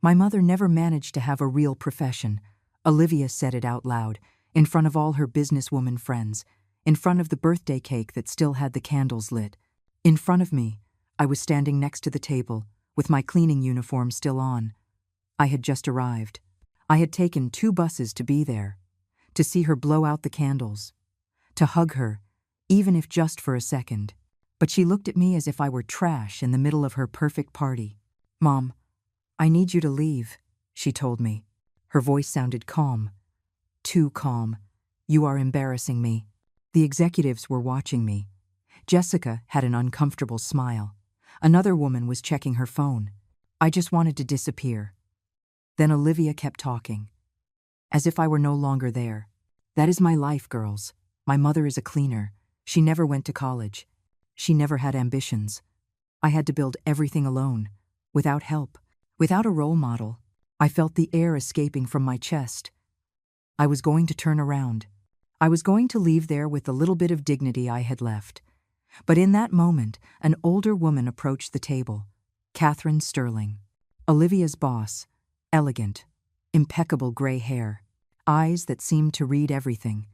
My mother never managed to have a real profession. Olivia said it out loud, in front of all her businesswoman friends, in front of the birthday cake that still had the candles lit. In front of me, I was standing next to the table, with my cleaning uniform still on. I had just arrived. I had taken 2 buses to be there, to see her blow out the candles, to hug her, even if just for a second. But she looked at me as if I were trash in the middle of her perfect party. "Mom, I need you to leave," she told me. Her voice sounded calm. Too calm. "You are embarrassing me." The executives were watching me. Jessica had an uncomfortable smile. Another woman was checking her phone. I just wanted to disappear. Then Olivia kept talking, as if I were no longer there. "That is my life, girls. My mother is a cleaner. She never went to college. She never had ambitions. I had to build everything alone, without help, without a role model." I felt the air escaping from my chest. I was going to turn around. I was going to leave there with the little bit of dignity I had left. But in that moment, an older woman approached the table. Catherine Sterling, Olivia's boss, elegant, impeccable gray hair, eyes that seemed to read everything.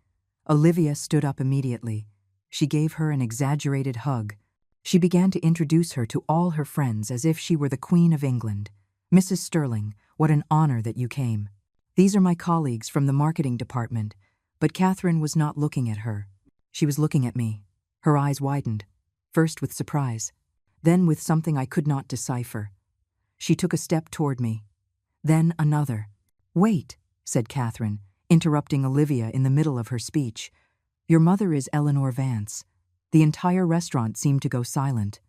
Olivia stood up immediately. She gave her an exaggerated hug. She began to introduce her to all her friends as if she were the Queen of England. "Mrs. Sterling, what an honor that you came. These are my colleagues from the marketing department." But Catherine was not looking at her. She was looking at me. Her eyes widened, first with surprise, then with something I could not decipher. She took a step toward me, then another. "Wait," said Catherine, interrupting Olivia in the middle of her speech. "Your mother is Eleanor Vance." The entire restaurant seemed to go silent.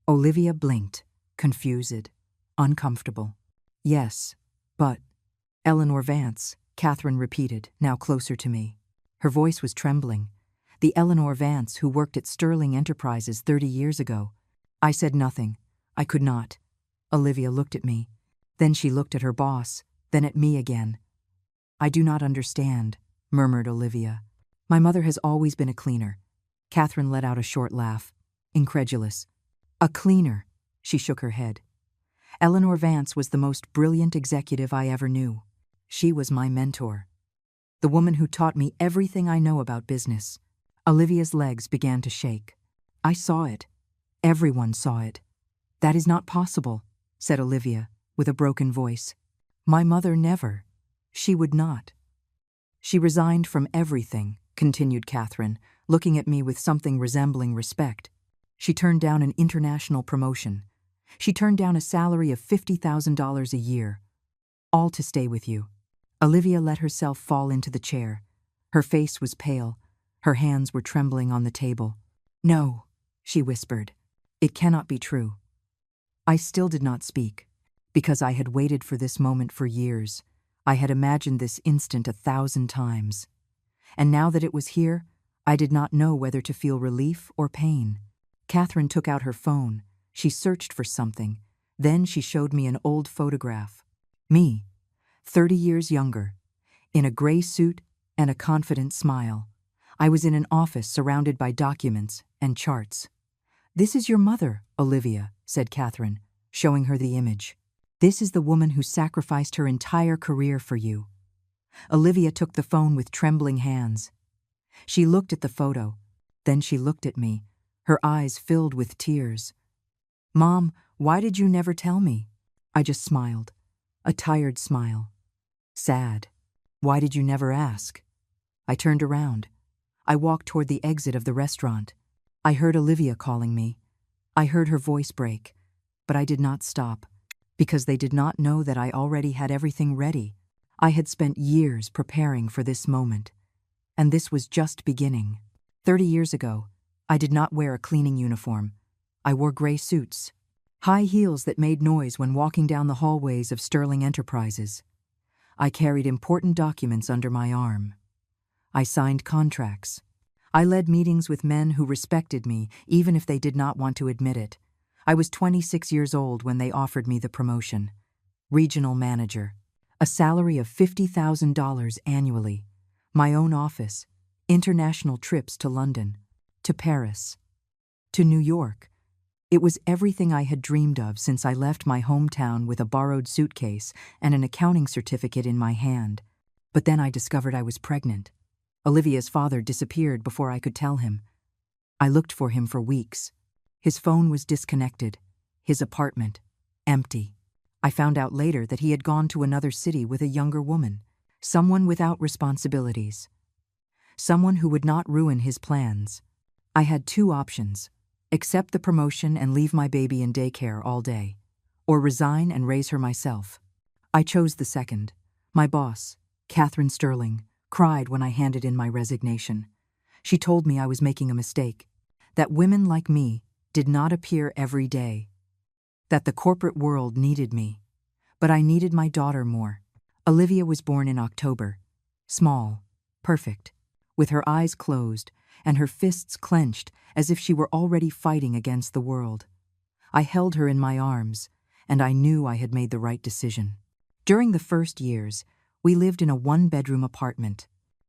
Olivia blinked, confused, uncomfortable. "Yes, but—" "Eleanor Vance," Catherine repeated, now closer to me. Her voice was trembling. "The Eleanor Vance who worked at Sterling Enterprises 30 years ago." I said nothing. I could not. Olivia looked at me. Then she looked at her boss, then at me again. "I do not understand," murmured Olivia. "My mother has always been a cleaner." Catherine let out a short laugh, incredulous. "A cleaner," she shook her head. "Eleanor Vance was the most brilliant executive I ever knew. She was my mentor. The woman who taught me everything I know about business." Olivia's legs began to shake. "I saw it. Everyone saw it." "That is not possible," said Olivia, with a broken voice. "My mother never. She would not." "She resigned from everything," continued Catherine, looking at me with something resembling respect. "She turned down an international promotion. She turned down a salary of $50,000 a year. All to stay with you." Olivia let herself fall into the chair. Her face was pale. Her hands were trembling on the table. "No," she whispered. "It cannot be true." I still did not speak, because I had waited for this moment for years. I had imagined this instant 1,000 times. And now that it was here, I did not know whether to feel relief or pain. Catherine took out her phone. She searched for something. Then she showed me an old photograph. Me, 30 years younger, in a gray suit and a confident smile. I was in an office surrounded by documents and charts. "This is your mother, Olivia," said Catherine, showing her the image. "This is the woman who sacrificed her entire career for you." Olivia took the phone with trembling hands. She looked at the photo. Then she looked at me, her eyes filled with tears. "Mom, why did you never tell me?" I just smiled, a tired smile. "Sad. Why did you never ask?" I turned around. I walked toward the exit of the restaurant. I heard Olivia calling me. I heard her voice break, but I did not stop, because they did not know that I already had everything ready. I had spent years preparing for this moment, and this was just beginning. 30 years ago, I did not wear a cleaning uniform. I wore gray suits, high heels that made noise when walking down the hallways of Sterling Enterprises. I carried important documents under my arm. I signed contracts. I led meetings with men who respected me, even if they did not want to admit it. I was 26 years old when they offered me the promotion. Regional manager. A salary of $50,000 annually. My own office. International trips to London. To Paris. To New York. It was everything I had dreamed of since I left my hometown with a borrowed suitcase and an accounting certificate in my hand. But then I discovered I was pregnant. Olivia's father disappeared before I could tell him. I looked for him for weeks. His phone was disconnected. His apartment empty. I found out later that he had gone to another city with a younger woman, someone without responsibilities, someone who would not ruin his plans. I had two options: accept the promotion and leave my baby in daycare all day, or resign and raise her myself. I chose the second. My boss, Catherine Sterling, cried when I handed in my resignation. She told me I was making a mistake, that women like me did not appear every day, that the corporate world needed me, but I needed my daughter more. Olivia was born in October, small, perfect, with her eyes closed and her fists clenched as if she were already fighting against the world. I held her in my arms, and I knew I had made the right decision. During the first years, we lived in a one-bedroom apartment.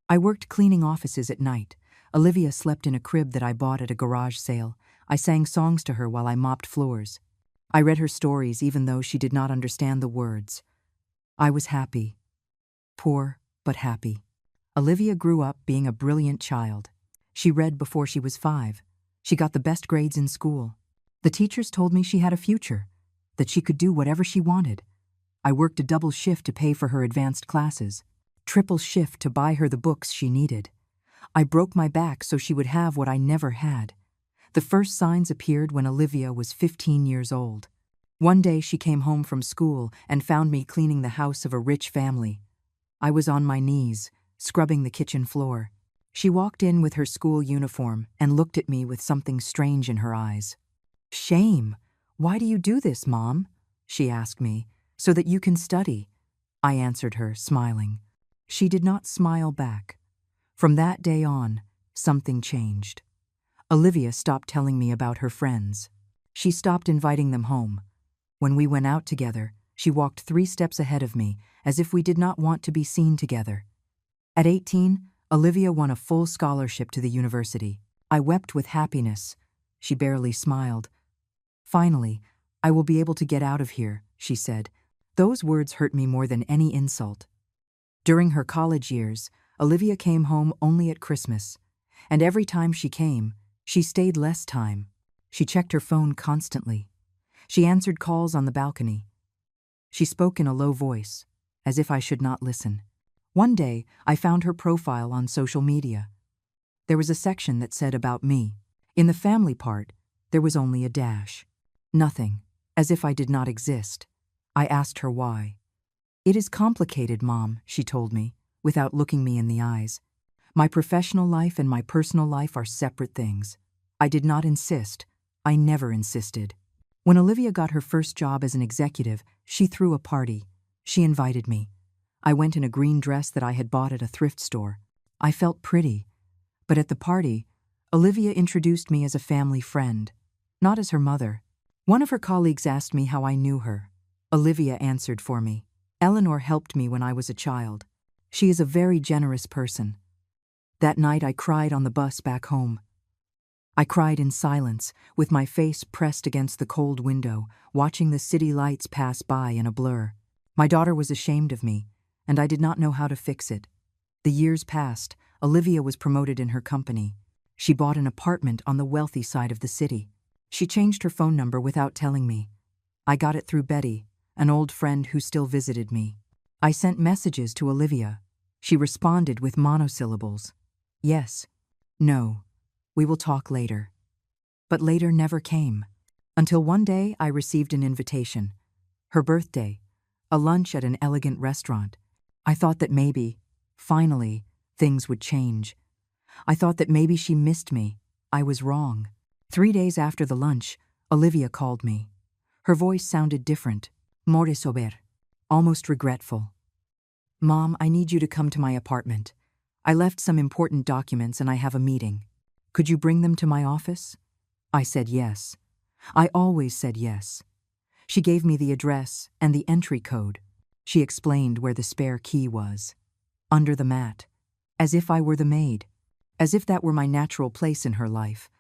I worked cleaning offices at night. Olivia slept in a crib that I bought at a garage sale. I sang songs to her while I mopped floors. I read her stories even though she did not understand the words. I was happy. Poor, but happy. Olivia grew up being a brilliant child. She read before she was 5. She got the best grades in school. The teachers told me she had a future, that she could do whatever she wanted. I worked a double shift to pay for her advanced classes, triple shift to buy her the books she needed. I broke my back so she would have what I never had. The first signs appeared when Olivia was 15 years old. One day she came home from school and found me cleaning the house of a rich family. I was on my knees, scrubbing the kitchen floor. She walked in with her school uniform and looked at me with something strange in her eyes. "Shame. Why do you do this, Mom?" she asked me. "So that you can study," I answered her, smiling. She did not smile back. From that day on, something changed. Olivia stopped telling me about her friends. She stopped inviting them home. When we went out together, she walked 3 steps ahead of me, as if we did not want to be seen together. At 18, Olivia won a full scholarship to the university. I wept with happiness. She barely smiled. "Finally, I will be able to get out of here," she said. Those words hurt me more than any insult. During her college years, Olivia came home only at Christmas, and every time she came, she stayed less time. She checked her phone constantly. She answered calls on the balcony. She spoke in a low voice, as if I should not listen. One day, I found her profile on social media. There was a section that said about me. In the family part, there was only a dash. Nothing, as if I did not exist. I asked her why. "It is complicated, Mom," she told me, without looking me in the eyes. "My professional life and my personal life are separate things." I did not insist. I never insisted. When Olivia got her first job as an executive, she threw a party. She invited me. I went in a green dress that I had bought at a thrift store. I felt pretty. But at the party, Olivia introduced me as a family friend, not as her mother. One of her colleagues asked me how I knew her. Olivia answered for me. "Eleanor helped me when I was a child. She is a very generous person." That night I cried on the bus back home. I cried in silence, with my face pressed against the cold window, watching the city lights pass by in a blur. My daughter was ashamed of me, and I did not know how to fix it. The years passed. Olivia was promoted in her company. She bought an apartment on the wealthy side of the city. She changed her phone number without telling me. I got it through Betty, an old friend who still visited me. I sent messages to Olivia. She responded with monosyllables. "Yes," "No," "We will talk later." But later never came. Until one day I received an invitation. Her birthday, a lunch at an elegant restaurant. I thought that maybe, finally, things would change. I thought that maybe she missed me. I was wrong. 3 days after the lunch, Olivia called me. Her voice sounded different, more sober, almost regretful. "Mom, I need you to come to my apartment. I left some important documents and I have a meeting. Could you bring them to my office?" I said yes. I always said yes. She gave me the address and the entry code. She explained where the spare key was. Under the mat. As if I were the maid. As if that were my natural place in her life.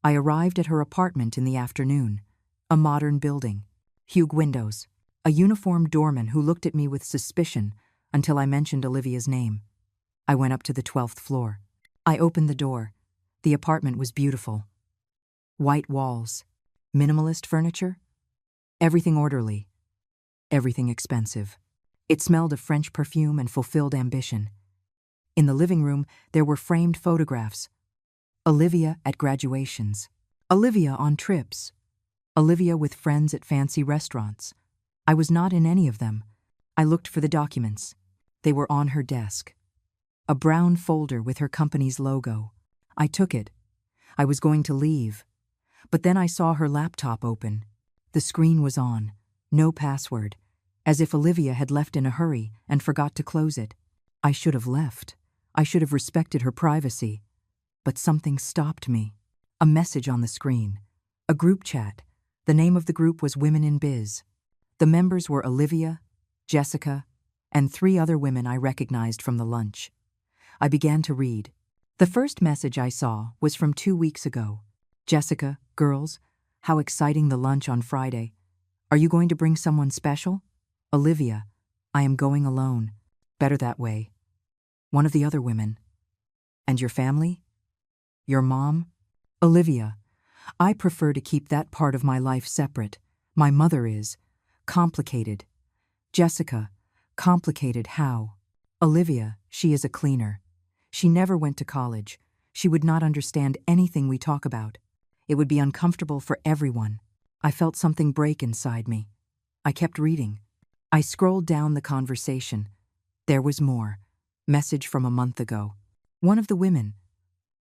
I arrived at her apartment in the afternoon. A modern building. Huge windows. A uniformed doorman who looked at me with suspicion until I mentioned Olivia's name. I went up to the 12th floor. I opened the door. The apartment was beautiful. White walls. Minimalist furniture. Everything orderly. Everything expensive. It smelled of French perfume and fulfilled ambition. In the living room, there were framed photographs. Olivia at graduations. Olivia on trips. Olivia with friends at fancy restaurants. I was not in any of them. I looked for the documents. They were on her desk. A brown folder with her company's logo. I took it. I was going to leave. But then I saw her laptop open. The screen was on. No password. As if Olivia had left in a hurry and forgot to close it. I should have left. I should have respected her privacy. But something stopped me. A message on the screen. A group chat. The name of the group was Women in Biz. The members were Olivia, Jessica, and 3 other women I recognized from the lunch. I began to read. The first message I saw was from 2 weeks ago. Jessica, girls, how exciting the lunch on Friday. Are you going to bring someone special? Olivia, I am going alone. Better that way. One of the other women. And your family? Your mom? Olivia, I prefer to keep that part of my life separate. My mother is. Complicated. Jessica, complicated how? Olivia, she is a cleaner. She never went to college. She would not understand anything we talk about. It would be uncomfortable for everyone. I felt something break inside me. I kept reading. I scrolled down the conversation. There was more. Message from a month ago. One of the women.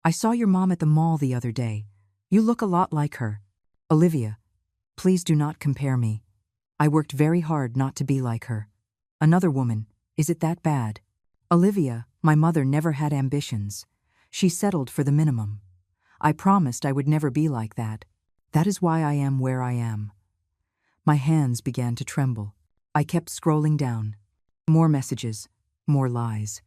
I saw your mom at the mall the other day. You look a lot like her. Olivia, please do not compare me. I worked very hard not to be like her. Another woman. Is it that bad? Olivia, my mother never had ambitions. She settled for the minimum. I promised I would never be like that. That is why I am where I am. My hands began to tremble. I kept scrolling down. More messages, more lies.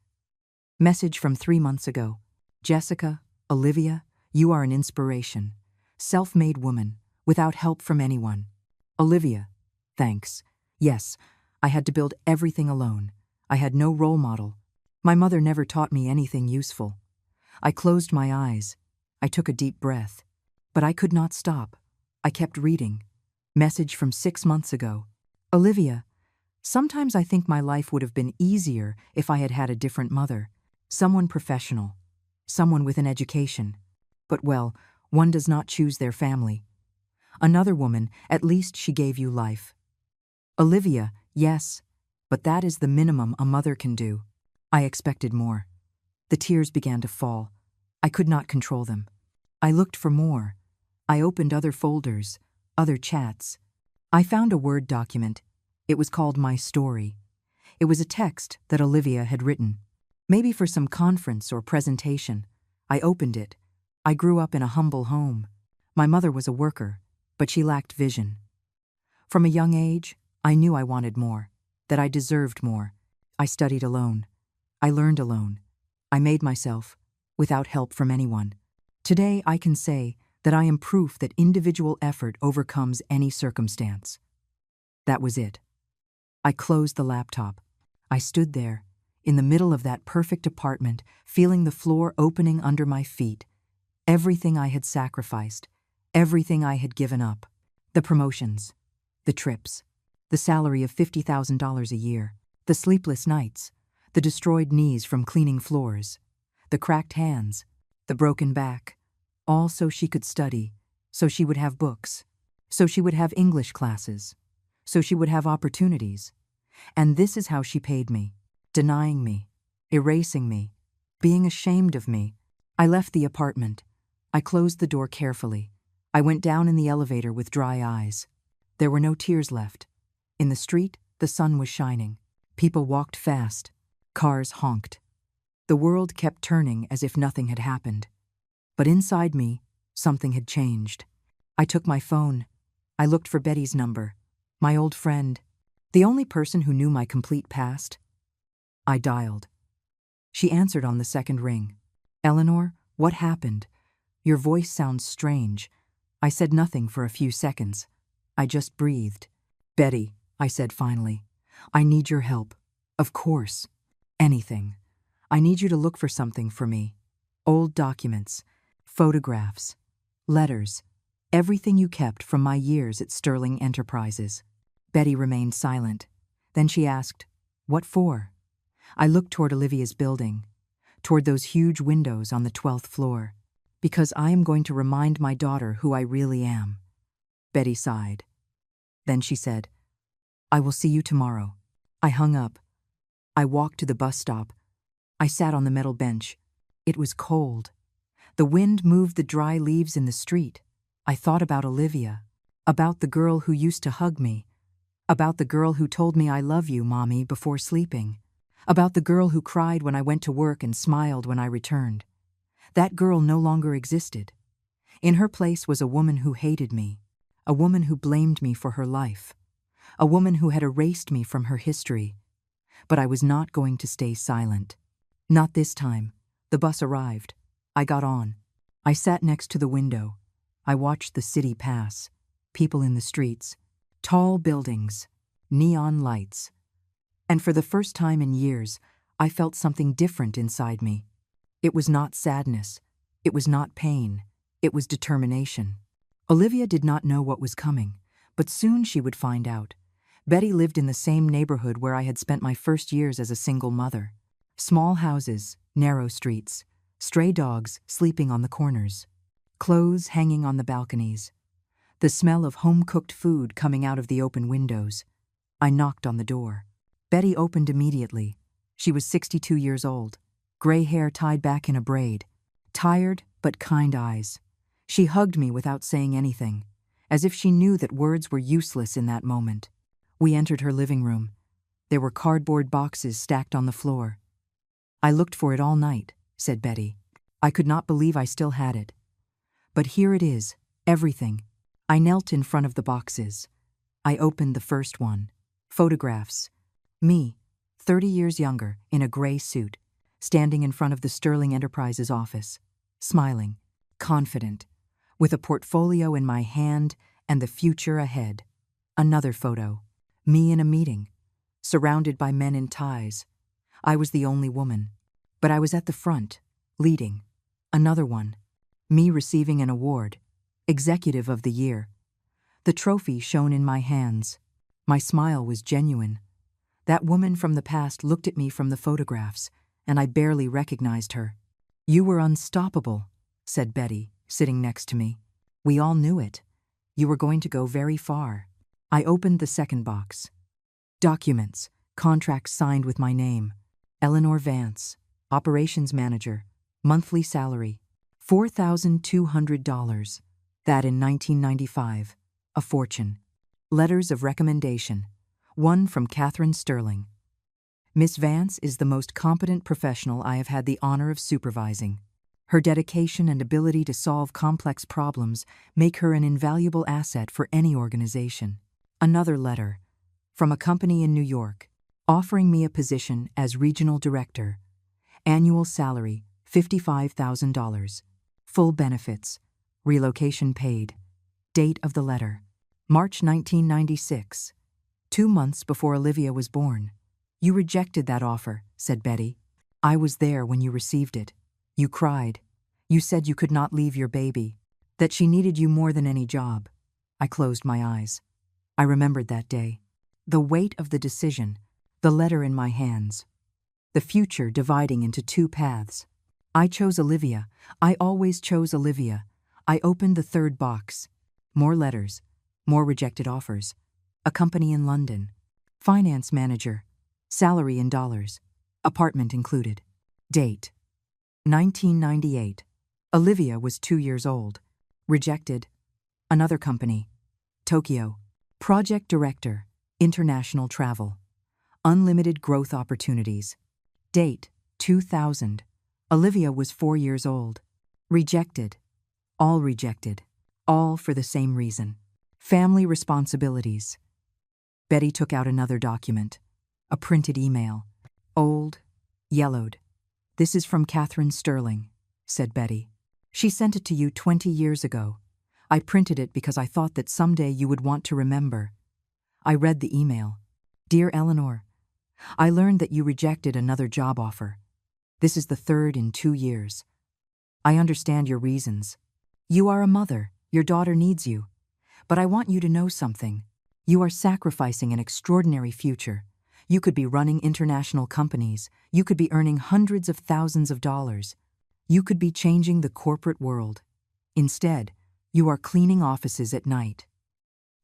Message from 3 months ago. Jessica, Olivia, you are an inspiration. Self-made woman, without help from anyone. Olivia, thanks. Yes, I had to build everything alone. I had no role model. My mother never taught me anything useful. I closed my eyes. I took a deep breath. But I could not stop. I kept reading. Message from 6 months ago. Olivia, sometimes I think my life would have been easier if I had had a different mother. Someone professional. Someone with an education. But well, one does not choose their family. Another woman, at least she gave you life. Olivia, yes, but that is the minimum a mother can do. I expected more. The tears began to fall. I could not control them. I looked for more. I opened other folders, other chats. I found a Word document. It was called My Story. It was a text that Olivia had written. Maybe for some conference or presentation. I opened it. I grew up in a humble home. My mother was a worker, but she lacked vision. From a young age, I knew I wanted more, that I deserved more. I studied alone. I learned alone. I made myself, without help from anyone. Today I can say that I am proof that individual effort overcomes any circumstance. That was it. I closed the laptop. I stood there, in the middle of that perfect apartment, feeling the floor opening under my feet. Everything I had sacrificed, everything I had given up. The promotions, the trips, the salary of $50,000 a year, the sleepless nights, the destroyed knees from cleaning floors, the cracked hands, the broken back, all so she could study, so she would have books, so she would have English classes, so she would have opportunities. And this is how she paid me, denying me, erasing me, being ashamed of me. I left the apartment. I closed the door carefully. I went down in the elevator with dry eyes. There were no tears left. In the street, the sun was shining. People walked fast. Cars honked. The world kept turning as if nothing had happened. But inside me, something had changed. I took my phone. I looked for Betty's number, my old friend, the only person who knew my complete past. I dialed. She answered on the second ring. Eleanor, what happened? Your voice sounds strange. I said nothing for a few seconds. I just breathed. Betty, I said finally, I need your help. Of course. Anything. I need you to look for something for me. Old documents, photographs, letters, everything you kept from my years at Sterling Enterprises. Betty remained silent. Then she asked, What for? I looked toward Olivia's building, toward those huge windows on the 12th floor. Because I am going to remind my daughter who I really am. Betty sighed. Then she said, I will see you tomorrow. I hung up. I walked to the bus stop. I sat on the metal bench. It was cold. The wind moved the dry leaves in the street. I thought about Olivia, about the girl who used to hug me, about the girl who told me I love you, Mommy, before sleeping, about the girl who cried when I went to work and smiled when I returned. That girl no longer existed. In her place was a woman who hated me, a woman who blamed me for her life, a woman who had erased me from her history. But I was not going to stay silent. Not this time. The bus arrived. I got on. I sat next to the window. I watched the city pass, people in the streets, tall buildings, neon lights. And for the first time in years, I felt something different inside me. It was not sadness. It was not pain. It was determination. Olivia did not know what was coming, but soon she would find out. Betty lived in the same neighborhood where I had spent my first years as a single mother. Small houses, narrow streets, stray dogs sleeping on the corners, clothes hanging on the balconies, the smell of home-cooked food coming out of the open windows. I knocked on the door. Betty opened immediately. She was 62 years old, gray hair tied back in a braid, tired but kind eyes. She hugged me without saying anything, as if she knew that words were useless in that moment. We entered her living room. There were cardboard boxes stacked on the floor. I looked for it all night, said Betty. I could not believe I still had it. But here it is, everything. I knelt in front of the boxes. I opened the first one. Photographs. Me, 30 years younger, in a gray suit, standing in front of the Sterling Enterprises office, smiling, confident, with a portfolio in my hand and the future ahead. Another photo. Me in a meeting, surrounded by men in ties. I was the only woman, but I was at the front, leading. Another one. Me receiving an award, Executive of the Year. The trophy shone in my hands. My smile was genuine. That woman from the past looked at me from the photographs, and I barely recognized her. You were unstoppable, said Betty, sitting next to me. We all knew it. You were going to go very far. I opened the second box. Documents, contracts signed with my name. Eleanor Vance, Operations Manager, monthly salary, $4,200. That in 1995, a fortune. Letters of recommendation, one from Catherine Sterling. Miss Vance is the most competent professional I have had the honor of supervising. Her dedication and ability to solve complex problems make her an invaluable asset for any organization. Another letter, from a company in New York, offering me a position as regional director. Annual salary, $55,000. Full benefits. Relocation paid. Date of the letter, March 1996. 2 months before Olivia was born. You rejected that offer, said Betty. I was there when you received it. You cried. You said you could not leave your baby, that she needed you more than any job. I closed my eyes. I remembered that day. The weight of the decision, the letter in my hands. The future dividing into two paths. I chose Olivia. I always chose Olivia. I opened the third box. More letters. More rejected offers. A company in London. Finance manager. Salary in dollars. Apartment included. Date, 1998. Olivia was 2 years old. Rejected. Another company. Tokyo. Project director. International travel. Unlimited growth opportunities. Date, 2000. Olivia was 4 years old. Rejected. All rejected. All for the same reason. Family responsibilities. Betty took out another document. A printed email. Old. Yellowed. This is from Catherine Sterling, said Betty. She sent it to you 20 years ago. I printed it because I thought that someday you would want to remember. I read the email. Dear Eleanor, I learned that you rejected another job offer. This is the third in 2 years. I understand your reasons. You are a mother. Your daughter needs you. But I want you to know something. You are sacrificing an extraordinary future. You could be running international companies. You could be earning hundreds of thousands of dollars. You could be changing the corporate world. Instead, you are cleaning offices at night.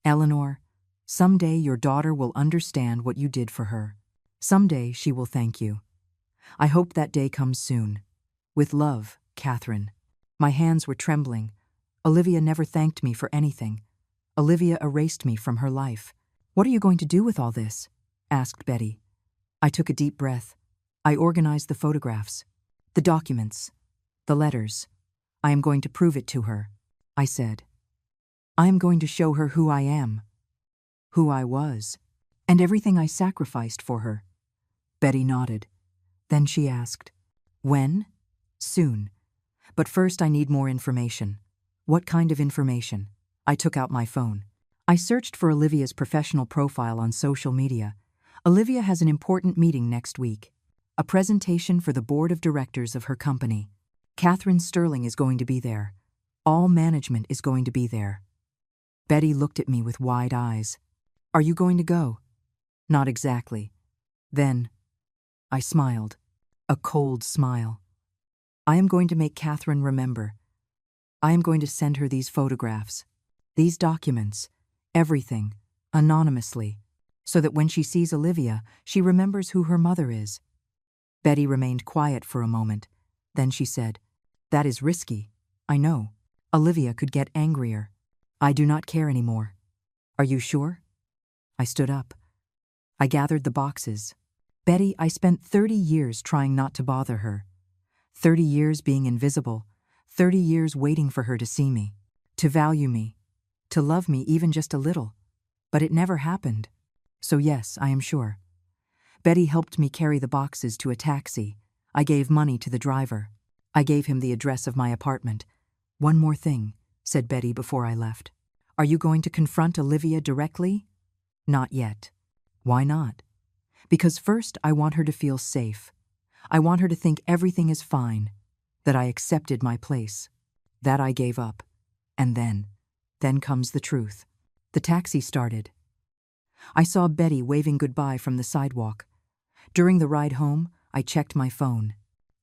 Eleanor, someday your daughter will understand what you did for her. Someday she will thank you. I hope that day comes soon. With love, Catherine. My hands were trembling. Olivia never thanked me for anything. Olivia erased me from her life. What are you going to do with all this? Asked Betty. I took a deep breath. I organized the photographs, the documents, the letters. I am going to prove it to her, I said. I am going to show her who I am, who I was, and everything I sacrificed for her. Betty nodded. Then she asked, when? Soon. But first I need more information. What kind of information? I took out my phone. I searched for Olivia's professional profile on social media. Olivia has an important meeting next week. A presentation for the board of directors of her company. Catherine Sterling is going to be there. All management is going to be there. Betty looked at me with wide eyes. Are you going to go? Not exactly. Then, I smiled. A cold smile. I am going to make Catherine remember. I am going to send her these photographs, these documents, everything, anonymously, so that when she sees Olivia, she remembers who her mother is. Betty remained quiet for a moment. Then she said, that is risky. I know. Olivia could get angrier. I do not care anymore. Are you sure? I stood up. I gathered the boxes. Betty, I spent 30 years trying not to bother her. 30 years being invisible. 30 years waiting for her to see me, to value me, to love me even just a little. But it never happened. So yes, I am sure. Betty helped me carry the boxes to a taxi. I gave money to the driver. I gave him the address of my apartment. One more thing, said Betty before I left. Are you going to confront Olivia directly? Not yet. Why not? Because first I want her to feel safe. I want her to think everything is fine, that I accepted my place, that I gave up. And then comes the truth. The taxi started. I saw Betty waving goodbye from the sidewalk. During the ride home, I checked my phone.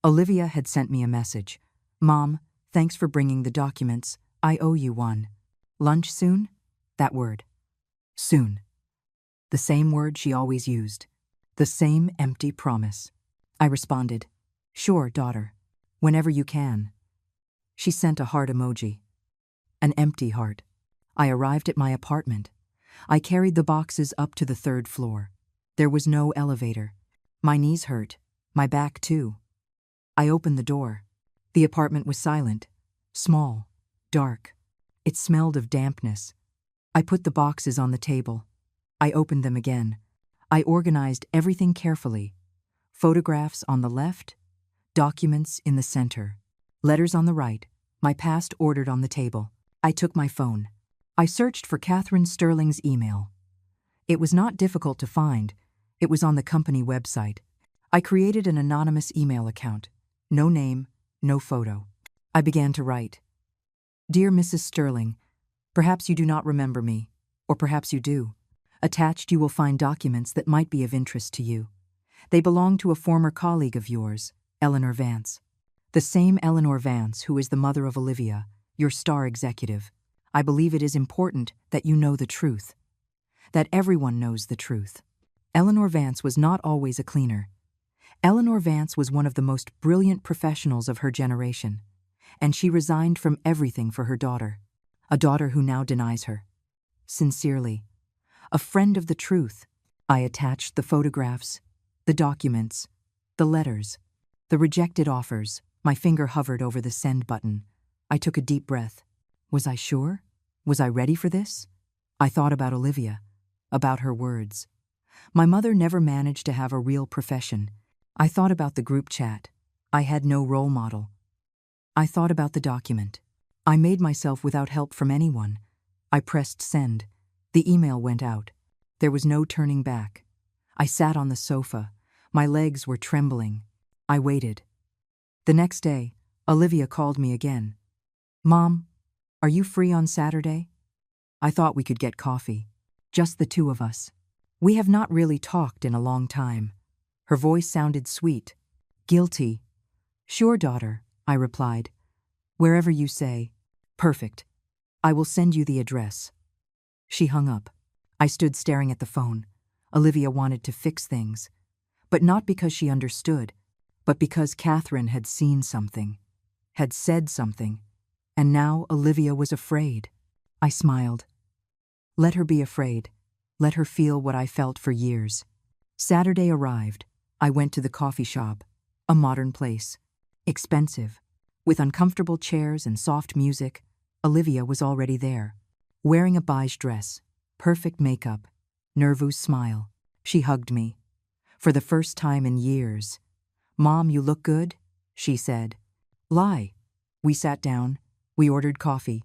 Olivia had sent me a message. Mom, thanks for bringing the documents. I owe you one. Lunch soon? That word. Soon. The same word she always used. The same empty promise. I responded, sure, daughter. Whenever you can. She sent a heart emoji. An empty heart. I arrived at my apartment. I carried the boxes up to the 3rd floor. There was no elevator. My knees hurt. My back too. I opened the door. The apartment was silent. Small. Dark. It smelled of dampness. I put the boxes on the table. I opened them again. I organized everything carefully. Photographs on the left, documents in the center, letters on the right, my past ordered on the table. I took my phone. I searched for Catherine Sterling's email. It was not difficult to find. It was on the company website. I created an anonymous email account. No name, no photo. I began to write. Dear Mrs. Sterling, perhaps you do not remember me, or perhaps you do. Attached you will find documents that might be of interest to you. They belong to a former colleague of yours, Eleanor Vance. The same Eleanor Vance who is the mother of Olivia, your star executive. I believe it is important that you know the truth. That everyone knows the truth. Eleanor Vance was not always a cleaner. Eleanor Vance was one of the most brilliant professionals of her generation, and she resigned from everything for her daughter, a daughter who now denies her. Sincerely, a friend of the truth. I attached the photographs, the documents, the letters, the rejected offers. My finger hovered over the send button. I took a deep breath. Was I sure? Was I ready for this? I thought about Olivia, about her words. My mother never managed to have a real profession. I thought about the group chat. I had no role model. I thought about the document. I made myself without help from anyone. I pressed send. The email went out. There was no turning back. I sat on the sofa. My legs were trembling. I waited. The next day, Olivia called me again. "Mom, are you free on Saturday?" I thought we could get coffee. Just the two of us. We have not really talked in a long time. Her voice sounded sweet. Guilty. "Sure, daughter," I replied. "Wherever you say." "Perfect. I will send you the address." She hung up. I stood staring at the phone. Olivia wanted to fix things. But not because she understood, but because Catherine had seen something, had said something, and now Olivia was afraid. I smiled. Let her be afraid. Let her feel what I felt for years. Saturday arrived. I went to the coffee shop, a modern place. Expensive. With uncomfortable chairs and soft music, Olivia was already there. Wearing a beige dress, perfect makeup, nervous smile. She hugged me. For the first time in years. "Mom, you look good," she said. "Lie." We sat down. We ordered coffee.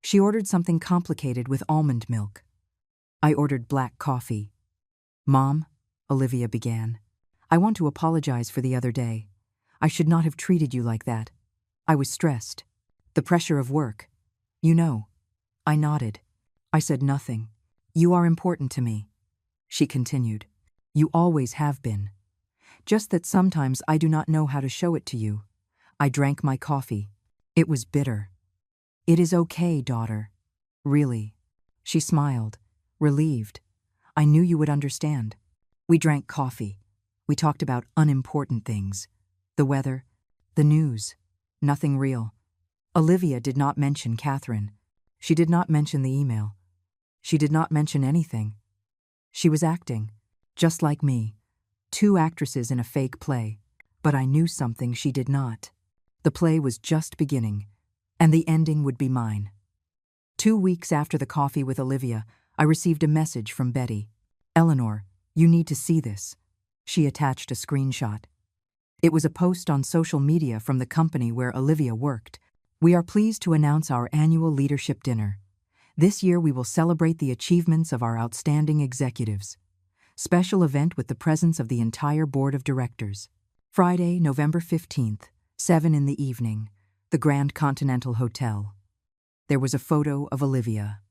She ordered something complicated with almond milk. I ordered black coffee. "Mom," Olivia began, "I want to apologize for the other day. I should not have treated you like that. I was stressed. The pressure of work. You know." I nodded. I said nothing. "You are important to me," she continued. "You always have been. Just that sometimes I do not know how to show it to you." I drank my coffee. It was bitter. "It is okay, daughter. Really." She smiled, relieved. "I knew you would understand." We drank coffee. We talked about unimportant things. The weather, the news, nothing real. Olivia did not mention Catherine. She did not mention the email. She did not mention anything. She was acting, just like me, two actresses in a fake play. But I knew something she did not. The play was just beginning, and the ending would be mine. 2 weeks after the coffee with Olivia, I received a message from Betty. "Eleanor, you need to see this." She attached a screenshot. It was a post on social media from the company where Olivia worked. "We are pleased to announce our annual leadership dinner. This year we will celebrate the achievements of our outstanding executives. Special event with the presence of the entire board of directors. Friday, November 15th, 7 in the evening, the Grand Continental Hotel." There was a photo of Olivia,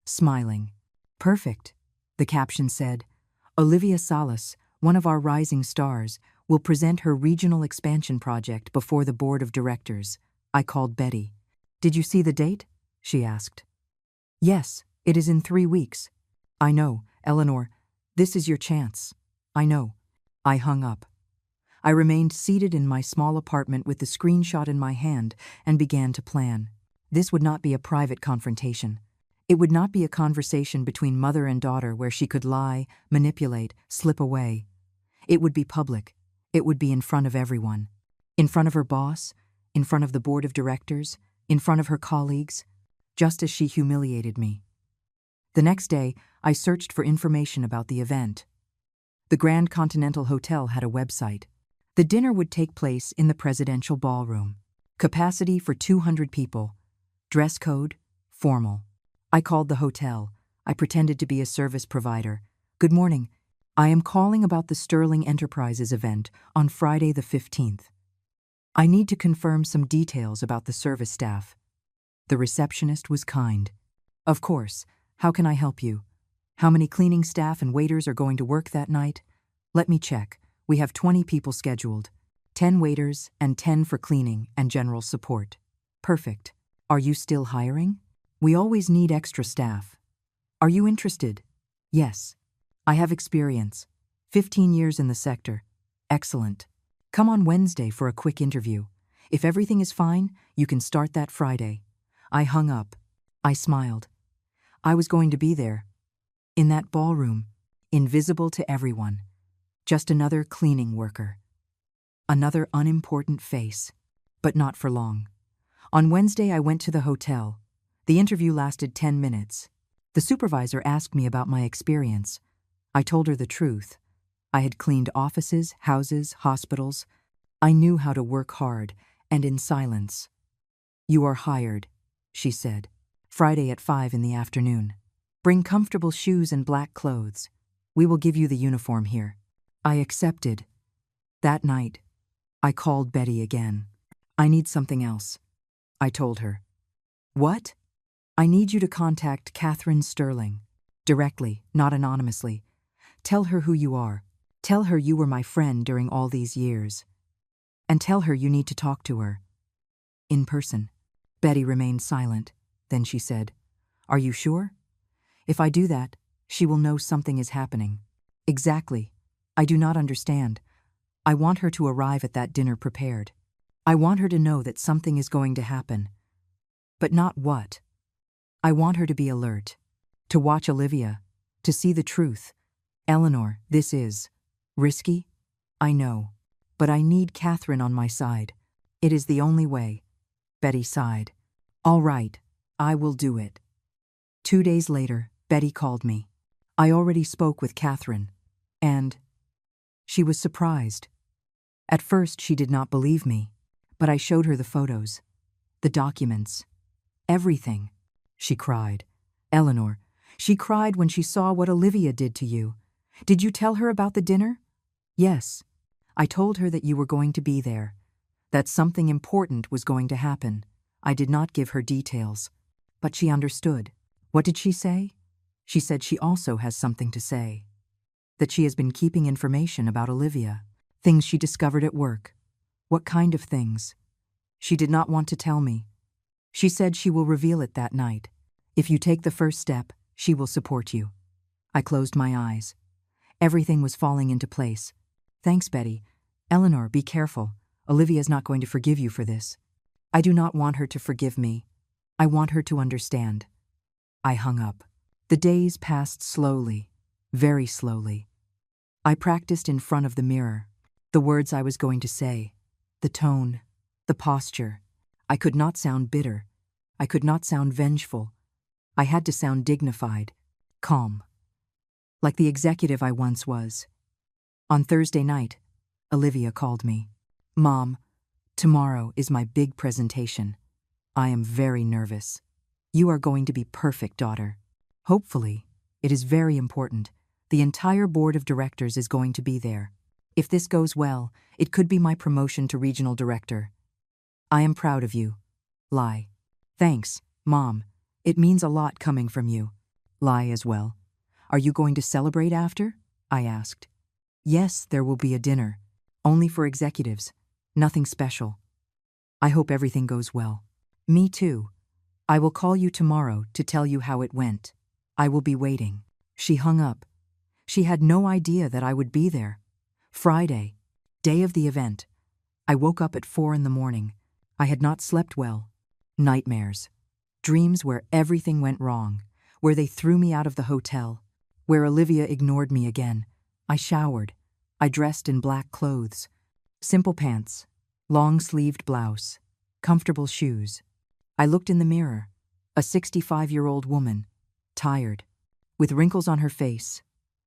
smiling. "Perfect," the caption said. "Olivia Salas, one of our rising stars, will present her regional expansion project before the board of directors." I called Betty. "Did you see the date?" she asked. "Yes, it is in 3 weeks." "I know, Eleanor. This is your chance." "I know." I hung up. I remained seated in my small apartment with the screenshot in my hand and began to plan. This would not be a private confrontation. It would not be a conversation between mother and daughter where she could lie, manipulate, slip away. It would be public. It would be in front of everyone. In front of her boss, in front of the board of directors, in front of her colleagues, just as she humiliated me. The next day, I searched for information about the event. The Grand Continental Hotel had a website. The dinner would take place in the presidential ballroom. Capacity for 200 people. Dress code, formal. I called the hotel. I pretended to be a service provider. "Good morning. I am calling about the Sterling Enterprises event on Friday the 15th. I need to confirm some details about the service staff." The receptionist was kind. "Of course. How can I help you? How many cleaning staff and waiters are going to work that night? Let me check. We have 20 people scheduled. 10 waiters and 10 for cleaning and general support." "Perfect. Are you still hiring? We always need extra staff." "Are you interested?" "Yes. I have experience. 15 years in the sector." "Excellent. Come on Wednesday for a quick interview. If everything is fine, you can start that Friday." I hung up. I smiled. I was going to be there. In that ballroom, invisible to everyone. Just another cleaning worker. Another unimportant face. But not for long. On Wednesday, I went to the hotel. The interview lasted 10 minutes. The supervisor asked me about my experience. I told her the truth. I had cleaned offices, houses, hospitals. I knew how to work hard, and in silence. You are hired, she said. Friday at 5 in the afternoon. Bring comfortable shoes and black clothes. We will give you the uniform here. I accepted. That night, I called Betty again. I need something else, I told her. What? I need you to contact Catherine Sterling. Directly, not anonymously. Tell her who you are. Tell her you were my friend during all these years. And tell her you need to talk to her. In person. Betty remained silent. Then she said, Are you sure? If I do that, she will know something is happening. Exactly. I do not understand. I want her to arrive at that dinner prepared. I want her to know that something is going to happen. But not what. I want her to be alert. To watch Olivia. To see the truth. Eleanor, this is risky? I know. But I need Catherine on my side. It is the only way. Betty sighed. All right, I will do it. 2 days later, Betty called me. I already spoke with Catherine. And she was surprised. At first, she did not believe me, but I showed her the photos, the documents, everything. She cried. Eleanor, she cried when she saw what Olivia did to you. Did you tell her about the dinner? Yes. I told her that you were going to be there, that something important was going to happen. I did not give her details, but she understood. What did she say? She said she also has something to say. That she has been keeping information about Olivia, things she discovered at work. What kind of things? She did not want to tell me. She said she will reveal it that night. If you take the first step, she will support you. I closed my eyes. Everything was falling into place. Thanks, Betty. Eleanor, be careful. Olivia's not going to forgive you for this. I do not want her to forgive me. I want her to understand. I hung up. The days passed slowly, very slowly. I practiced in front of the mirror, the words I was going to say, the tone, the posture. I could not sound bitter. I could not sound vengeful. I had to sound dignified, calm, like the executive I once was. On Thursday night, Olivia called me. Mom, tomorrow is my big presentation. I am very nervous. You are going to be perfect, daughter. Hopefully. It is very important. The entire board of directors is going to be there. If this goes well, it could be my promotion to regional director. I am proud of you. Lai. Thanks, Mom. It means a lot coming from you. Lai as well. Are you going to celebrate after? I asked. Yes, there will be a dinner. Only for executives. Nothing special. I hope everything goes well. Me too. I will call you tomorrow to tell you how it went. I will be waiting. She hung up. She had no idea that I would be there. Friday, day of the event. I woke up at 4 in the morning. I had not slept well. Nightmares. Dreams where everything went wrong, where they threw me out of the hotel, where Olivia ignored me again. I showered. I dressed in black clothes. Simple pants, long-sleeved blouse, comfortable shoes. I looked in the mirror, a 65-year-old woman, tired, with wrinkles on her face,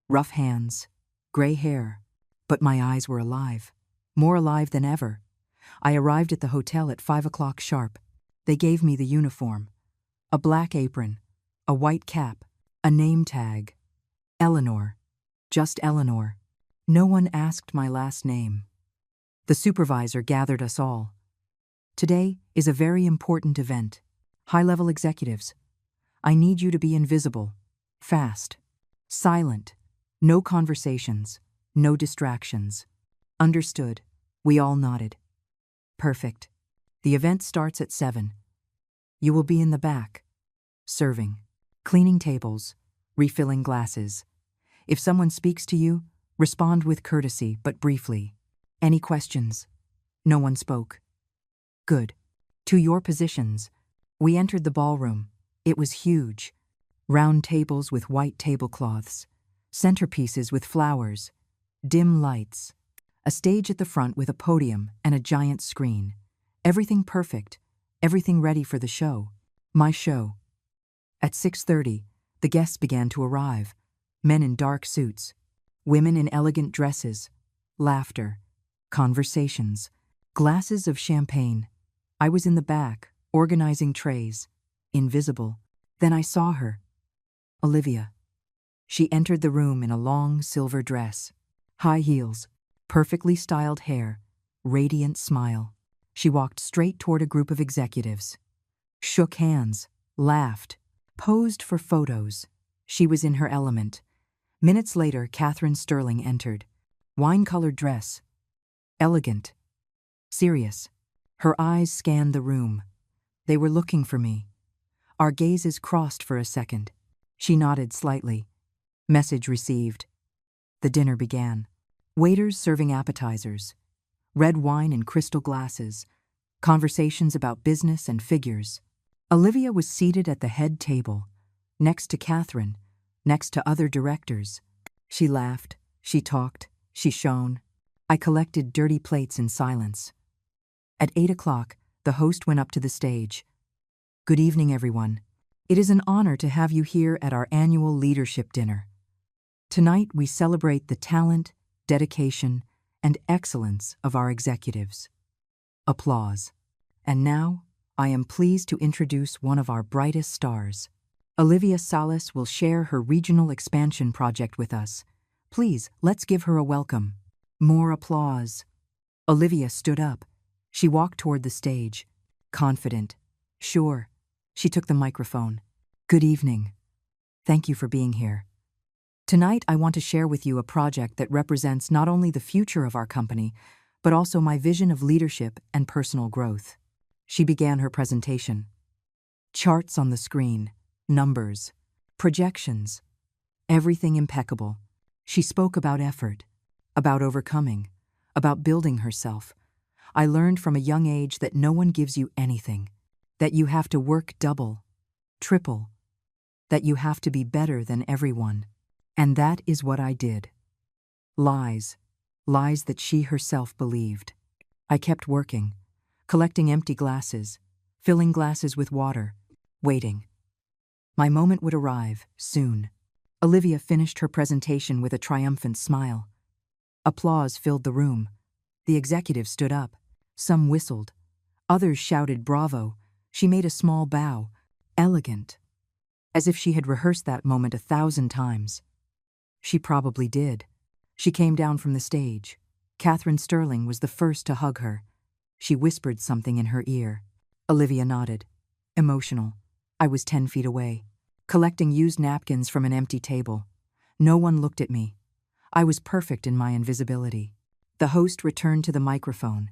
rough hands, gray hair, but my eyes were alive, more alive than ever. I arrived at the hotel at 5 o'clock sharp. They gave me the uniform, a black apron, a white cap, a name tag. Eleanor, just Eleanor. No one asked my last name. The supervisor gathered us all. Today is a very important event. High-level executives. I need you to be invisible, fast, silent, no conversations, no distractions. Understood. We all nodded. Perfect. The event starts at 7. You will be in the back, serving, cleaning tables, refilling glasses. If someone speaks to you, respond with courtesy but briefly. Any questions? No one spoke. Good. To your positions. We entered the ballroom. It was huge. Round tables with white tablecloths, centerpieces with flowers, dim lights, a stage at the front with a podium and a giant screen. Everything perfect, everything ready for the show. My show. At 6:30, the guests began to arrive. Men in dark suits, women in elegant dresses, laughter, conversations, glasses of champagne. I was in the back, organizing trays, invisible. Then I saw her. Olivia. She entered the room in a long silver dress, high heels, perfectly styled hair, radiant smile. She walked straight toward a group of executives, shook hands, laughed, posed for photos. She was in her element. Minutes later, Catherine Sterling entered. Wine-colored dress. Elegant. Serious. Her eyes scanned the room. They were looking for me. Our gazes crossed for a second. She nodded slightly. Message received. The dinner began. Waiters serving appetizers. Red wine in crystal glasses. Conversations about business and figures. Olivia was seated at the head table, next to Catherine, next to other directors. She laughed, she talked, she shone. I collected dirty plates in silence. At 8 o'clock, the host went up to the stage. Good evening, everyone. It is an honor to have you here at our annual leadership dinner. Tonight, we celebrate the talent, dedication, and excellence of our executives. Applause. And now, I am pleased to introduce one of our brightest stars. Olivia Salas will share her regional expansion project with us. Please, let's give her a welcome. More applause. Olivia stood up. She walked toward the stage. Confident. Sure. She took the microphone. Good evening. Thank you for being here. Tonight, I want to share with you a project that represents not only the future of our company, but also my vision of leadership and personal growth. She began her presentation. Charts on the screen. Numbers, projections, everything impeccable. She spoke about effort, about overcoming, about building herself. I learned from a young age that no one gives you anything, that you have to work double, triple, that you have to be better than everyone. And that is what I did. Lies that she herself believed. I kept working, collecting empty glasses, filling glasses with water, waiting. My moment would arrive, soon. Olivia finished her presentation with a triumphant smile. Applause filled the room. The executives stood up. Some whistled. Others shouted bravo. She made a small bow, elegant, as if she had rehearsed that moment 1,000 times. She probably did. She came down from the stage. Catherine Sterling was the first to hug her. She whispered something in her ear. Olivia nodded. Emotional. I was 10 feet away, collecting used napkins from an empty table. No one looked at me. I was perfect in my invisibility. The host returned to the microphone.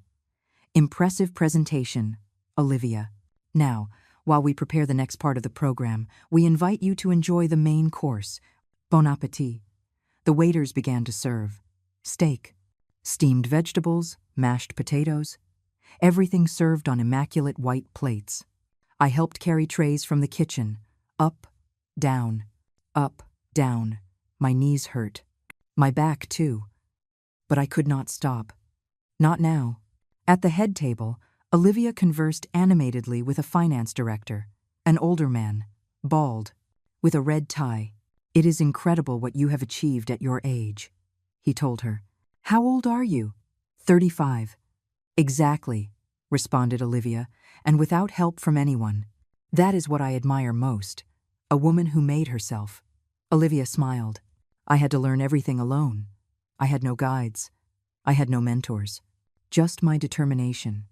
Impressive presentation, Olivia. Now, while we prepare the next part of the program, we invite you to enjoy the main course. Bon appétit. The waiters began to serve. Steak, steamed vegetables, mashed potatoes, everything served on immaculate white plates. I helped carry trays from the kitchen, up, down, up, down. My knees hurt. My back, too. But I could not stop. Not now. At the head table, Olivia conversed animatedly with a finance director, an older man, bald, with a red tie. It is incredible what you have achieved at your age, he told her. How old are you? 35. Exactly, responded Olivia, and without help from anyone. That is what I admire most, a woman who made herself. Olivia smiled. I had to learn everything alone. I had no guides. I had no mentors. Just my determination.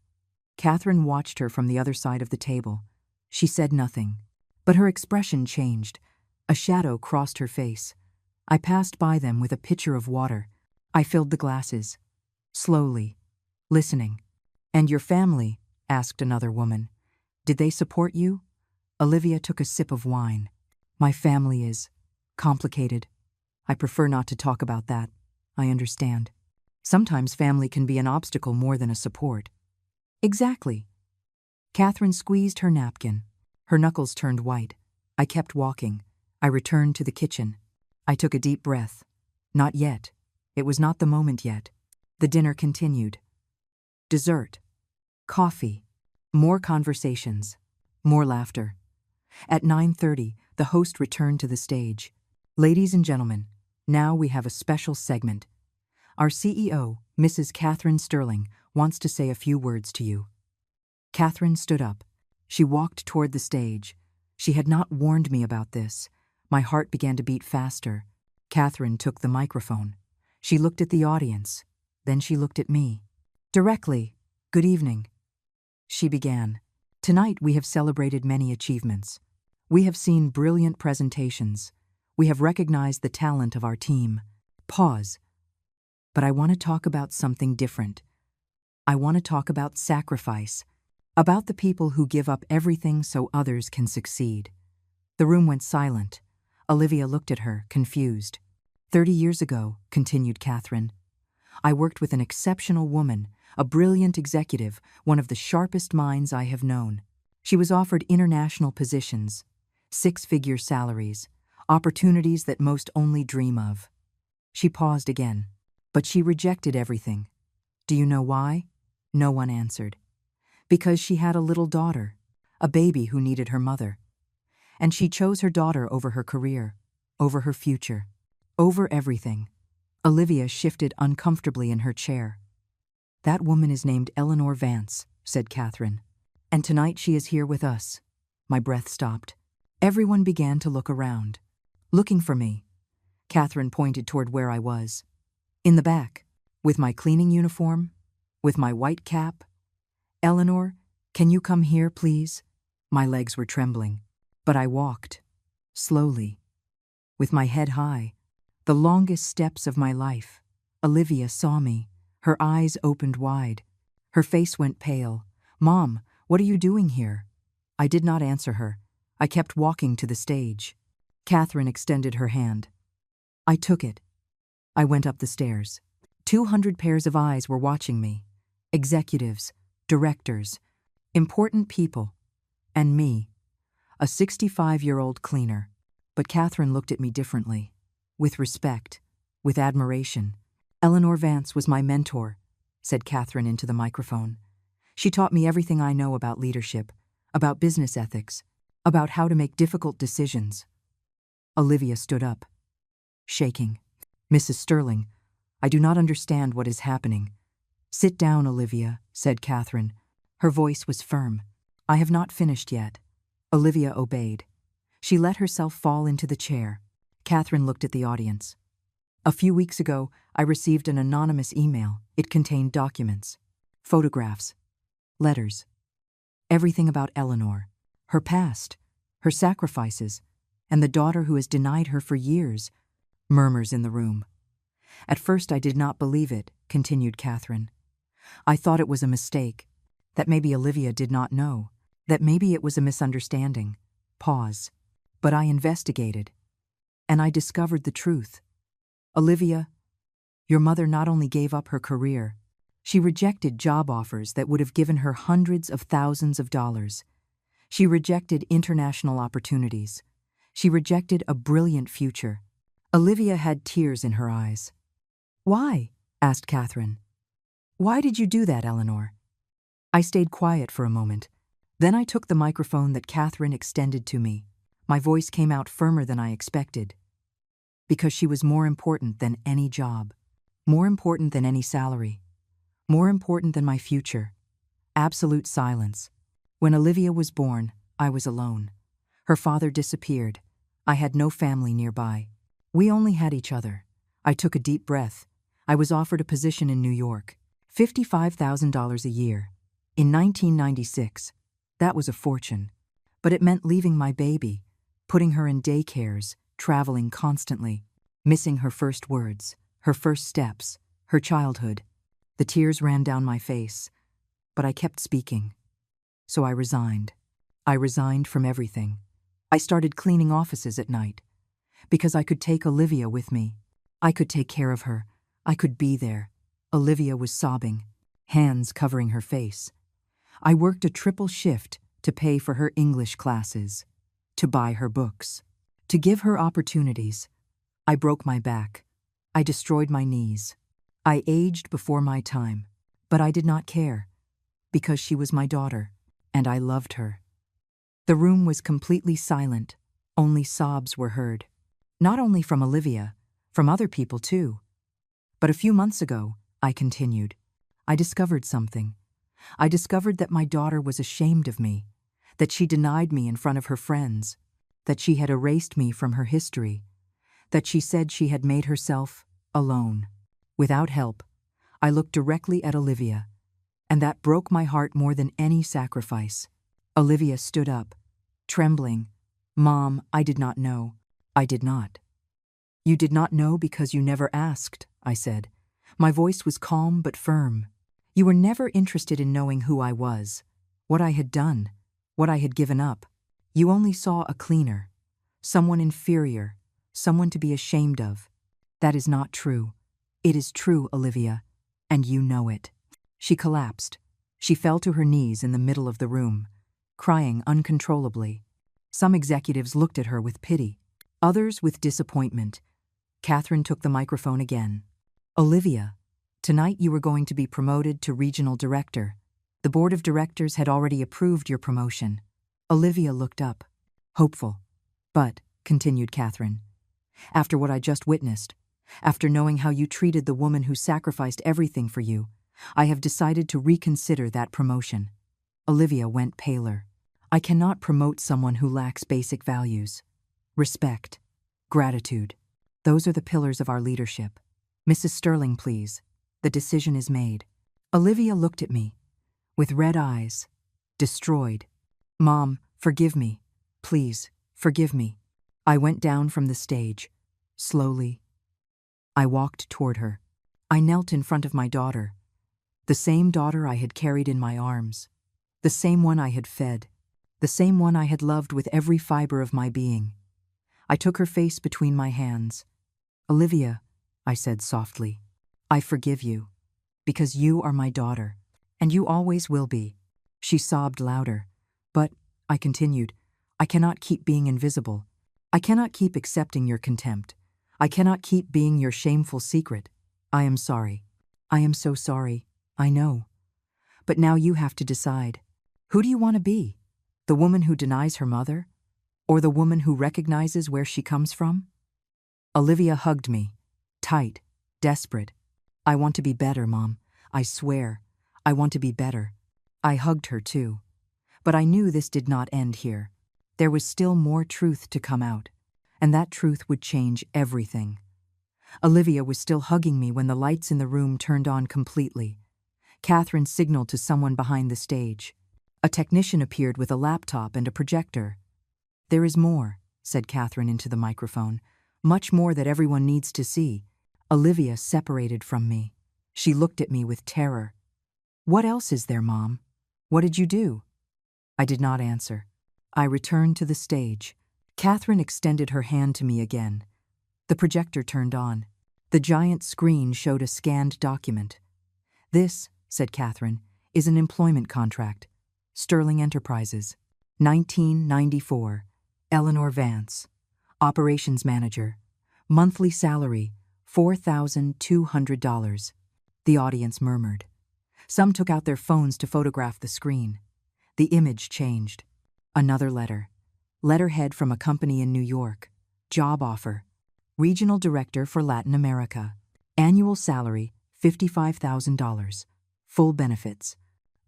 Catherine watched her from the other side of the table. She said nothing, but her expression changed. A shadow crossed her face. I passed by them with a pitcher of water. I filled the glasses. Slowly, listening. And your family? Asked another woman. Did they support you? Olivia took a sip of wine. My family is complicated. I prefer not to talk about that. I understand. Sometimes family can be an obstacle more than a support. Exactly. Catherine squeezed her napkin. Her knuckles turned white. I kept walking. I returned to the kitchen. I took a deep breath. Not yet. It was not the moment yet. The dinner continued. Dessert. Coffee. More conversations. More laughter. At 9:30, the host returned to the stage. Ladies and gentlemen, now we have a special segment. Our CEO, Mrs. Catherine Sterling, wants to say a few words to you. Catherine stood up. She walked toward the stage. She had not warned me about this. My heart began to beat faster. Catherine took the microphone. She looked at the audience. Then she looked at me. Directly, "Good evening," she began. "Tonight we have celebrated many achievements. We have seen brilliant presentations. We have recognized the talent of our team." Pause. "But I want to talk about something different. I want to talk about sacrifice, about the people who give up everything so others can succeed." The room went silent. Olivia looked at her, confused. 30 years ago," continued Catherine, "I worked with an exceptional woman, a brilliant executive, one of the sharpest minds I have known. She was offered international positions, six-figure salaries, opportunities that most only dream of." She paused again. "But she rejected everything. Do you know why?" No one answered. "Because she had a little daughter, a baby who needed her mother. And she chose her daughter over her career, over her future, over everything." Olivia shifted uncomfortably in her chair. "That woman is named Eleanor Vance," said Catherine. "And tonight she is here with us." My breath stopped. Everyone began to look around. "Looking for me." Catherine pointed toward where I was. "In the back, with my cleaning uniform, with my white cap. Eleanor, can you come here, please?" My legs were trembling, but I walked, slowly, with my head high, the longest steps of my life. Olivia saw me. Her eyes opened wide. Her face went pale. "Mom, what are you doing here?" I did not answer her. I kept walking to the stage. Catherine extended her hand. I took it. I went up the stairs. 200 pairs of eyes were watching me. Executives, directors, important people, and me, a 65-year-old cleaner. But Catherine looked at me differently, with respect, with admiration. "Eleanor Vance was my mentor," said Catherine into the microphone. "She taught me everything I know about leadership, about business ethics, about how to make difficult decisions." Olivia stood up, shaking. "Mrs. Sterling, I do not understand what is happening." "Sit down, Olivia," said Catherine. Her voice was firm. "I have not finished yet." Olivia obeyed. She let herself fall into the chair. Catherine looked at the audience. "A few weeks ago, I received an anonymous email. It contained documents, photographs, letters, everything about Eleanor, her past, her sacrifices, and the daughter who has denied her for years." Murmurs in the room. "At first I did not believe it," continued Catherine. "I thought it was a mistake, that maybe Olivia did not know, that maybe it was a misunderstanding." Pause. "But I investigated, and I discovered the truth. Olivia, your mother not only gave up her career, she rejected job offers that would have given her hundreds of thousands of dollars. She rejected international opportunities. She rejected a brilliant future." Olivia had tears in her eyes. "Why?" asked Catherine. "Why did you do that, Eleanor?" I stayed quiet for a moment. Then I took the microphone that Catherine extended to me. My voice came out firmer than I expected. "Because she was more important than any job, more important than any salary, more important than my future." Absolute silence. When Olivia was born, I was alone. Her father disappeared. I had no family nearby. We only had each other. I took a deep breath. I was offered a position in New York, $55,000 a year. In 1996, that was a fortune. But it meant leaving my baby, putting her in daycares, traveling constantly, missing her first words, her first steps, her childhood. The tears ran down my face, but I kept speaking. So I resigned. I resigned from everything. I started cleaning offices at night, because I could take Olivia with me. I could take care of her. I could be there. Olivia was sobbing, hands covering her face. I worked a triple shift to pay for her English classes, to buy her books, to give her opportunities. I broke my back. I destroyed my knees. I aged before my time, but I did not care, because she was my daughter, and I loved her. The room was completely silent. Only sobs were heard. Not only from Olivia, from other people too. "But a few months ago," I continued, "I discovered something. I discovered that my daughter was ashamed of me, that she denied me in front of her friends, that she had erased me from her history, that she said she had made herself alone, without help. I looked directly at Olivia, and that broke my heart more than any sacrifice. Olivia stood up, trembling. "Mom, I did not know. I did not." "You did not know because you never asked," I said. My voice was calm but firm. "You were never interested in knowing who I was, what I had done, what I had given up. You only saw a cleaner, someone inferior, someone to be ashamed of. That is not true. It is true, Olivia, and you know it." She collapsed. She fell to her knees in the middle of the room, crying uncontrollably. Some executives looked at her with pity, others with disappointment. Catherine took the microphone again. "Olivia, tonight you were going to be promoted to regional director. The board of directors had already approved your promotion." Olivia looked up, hopeful. "But," continued Catherine, "after what I just witnessed, after knowing how you treated the woman who sacrificed everything for you, I have decided to reconsider that promotion." Olivia went paler. "I cannot promote someone who lacks basic values. Respect, gratitude. Those are the pillars of our leadership. Mrs. Sterling, please. The decision is made." Olivia looked at me, with red eyes, destroyed. "Mom, forgive me. Please, forgive me." I went down from the stage, slowly. I walked toward her. I knelt in front of my daughter, the same daughter I had carried in my arms, the same one I had fed, the same one I had loved with every fiber of my being. I took her face between my hands. "Olivia," I said softly, "I forgive you, because you are my daughter, and you always will be." She sobbed louder. "But," I continued, "I cannot keep being invisible. I cannot keep accepting your contempt. I cannot keep being your shameful secret. I am sorry. I am so sorry, I know. But now you have to decide. Who do you want to be? The woman who denies her mother? Or the woman who recognizes where she comes from?" Olivia hugged me, tight, desperate. "I want to be better, Mom. I swear. I want to be better." I hugged her too. But I knew this did not end here. There was still more truth to come out, and that truth would change everything. Olivia was still hugging me when the lights in the room turned on completely. Catherine signaled to someone behind the stage. A technician appeared with a laptop and a projector. "There is more," said Catherine into the microphone. "Much more that everyone needs to see." Olivia separated from me. She looked at me with terror. "What else is there, Mom? What did you do?" I did not answer. I returned to the stage. Catherine extended her hand to me again. The projector turned on. The giant screen showed a scanned document. "This," said Catherine, "is an employment contract. Sterling Enterprises. 1994. Eleanor Vance. Operations Manager. Monthly salary, $4,200. The audience murmured. Some took out their phones to photograph the screen. The image changed. Another letter. Letterhead from a company in New York. Job offer. Regional Director for Latin America. Annual salary, $55,000. Full benefits.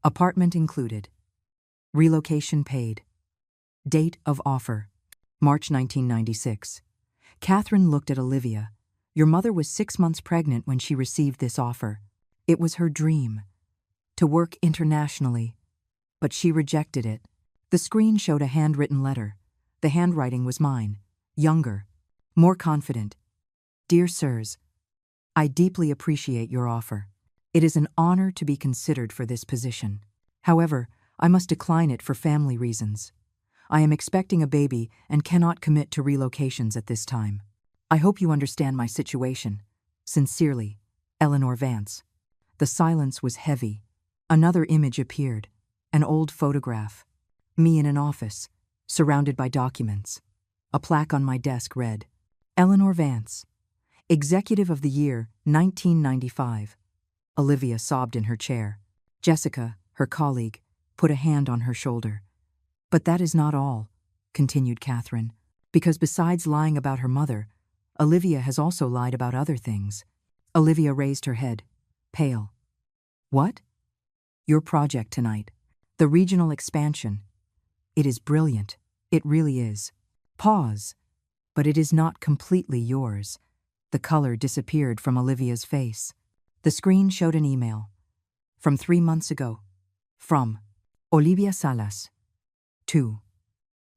Apartment included. Relocation paid. Date of offer, March 1996. Catherine looked at Olivia. "Your mother was 6 months pregnant when she received this offer. It was her dream, to work internationally, but she rejected it." The screen showed a handwritten letter. The handwriting was mine, younger, more confident. "Dear Sirs, I deeply appreciate your offer. It is an honor to be considered for this position. However, I must decline it for family reasons. I am expecting a baby and cannot commit to relocations at this time. I hope you understand my situation. Sincerely, Eleanor Vance." The silence was heavy. Another image appeared, an old photograph. Me in an office, surrounded by documents. A plaque on my desk read, "Eleanor Vance, Executive of the Year, 1995. Olivia sobbed in her chair. Jessica, her colleague, put a hand on her shoulder. "But that is not all," continued Catherine, "because besides lying about her mother, Olivia has also lied about other things." Olivia raised her head, pale. "What?" "Your project tonight. The regional expansion. It is brilliant. It really is. Pause. But it is not completely yours. The color disappeared from Olivia's face. The screen showed an email. From 3 months ago. From Olivia Salas. To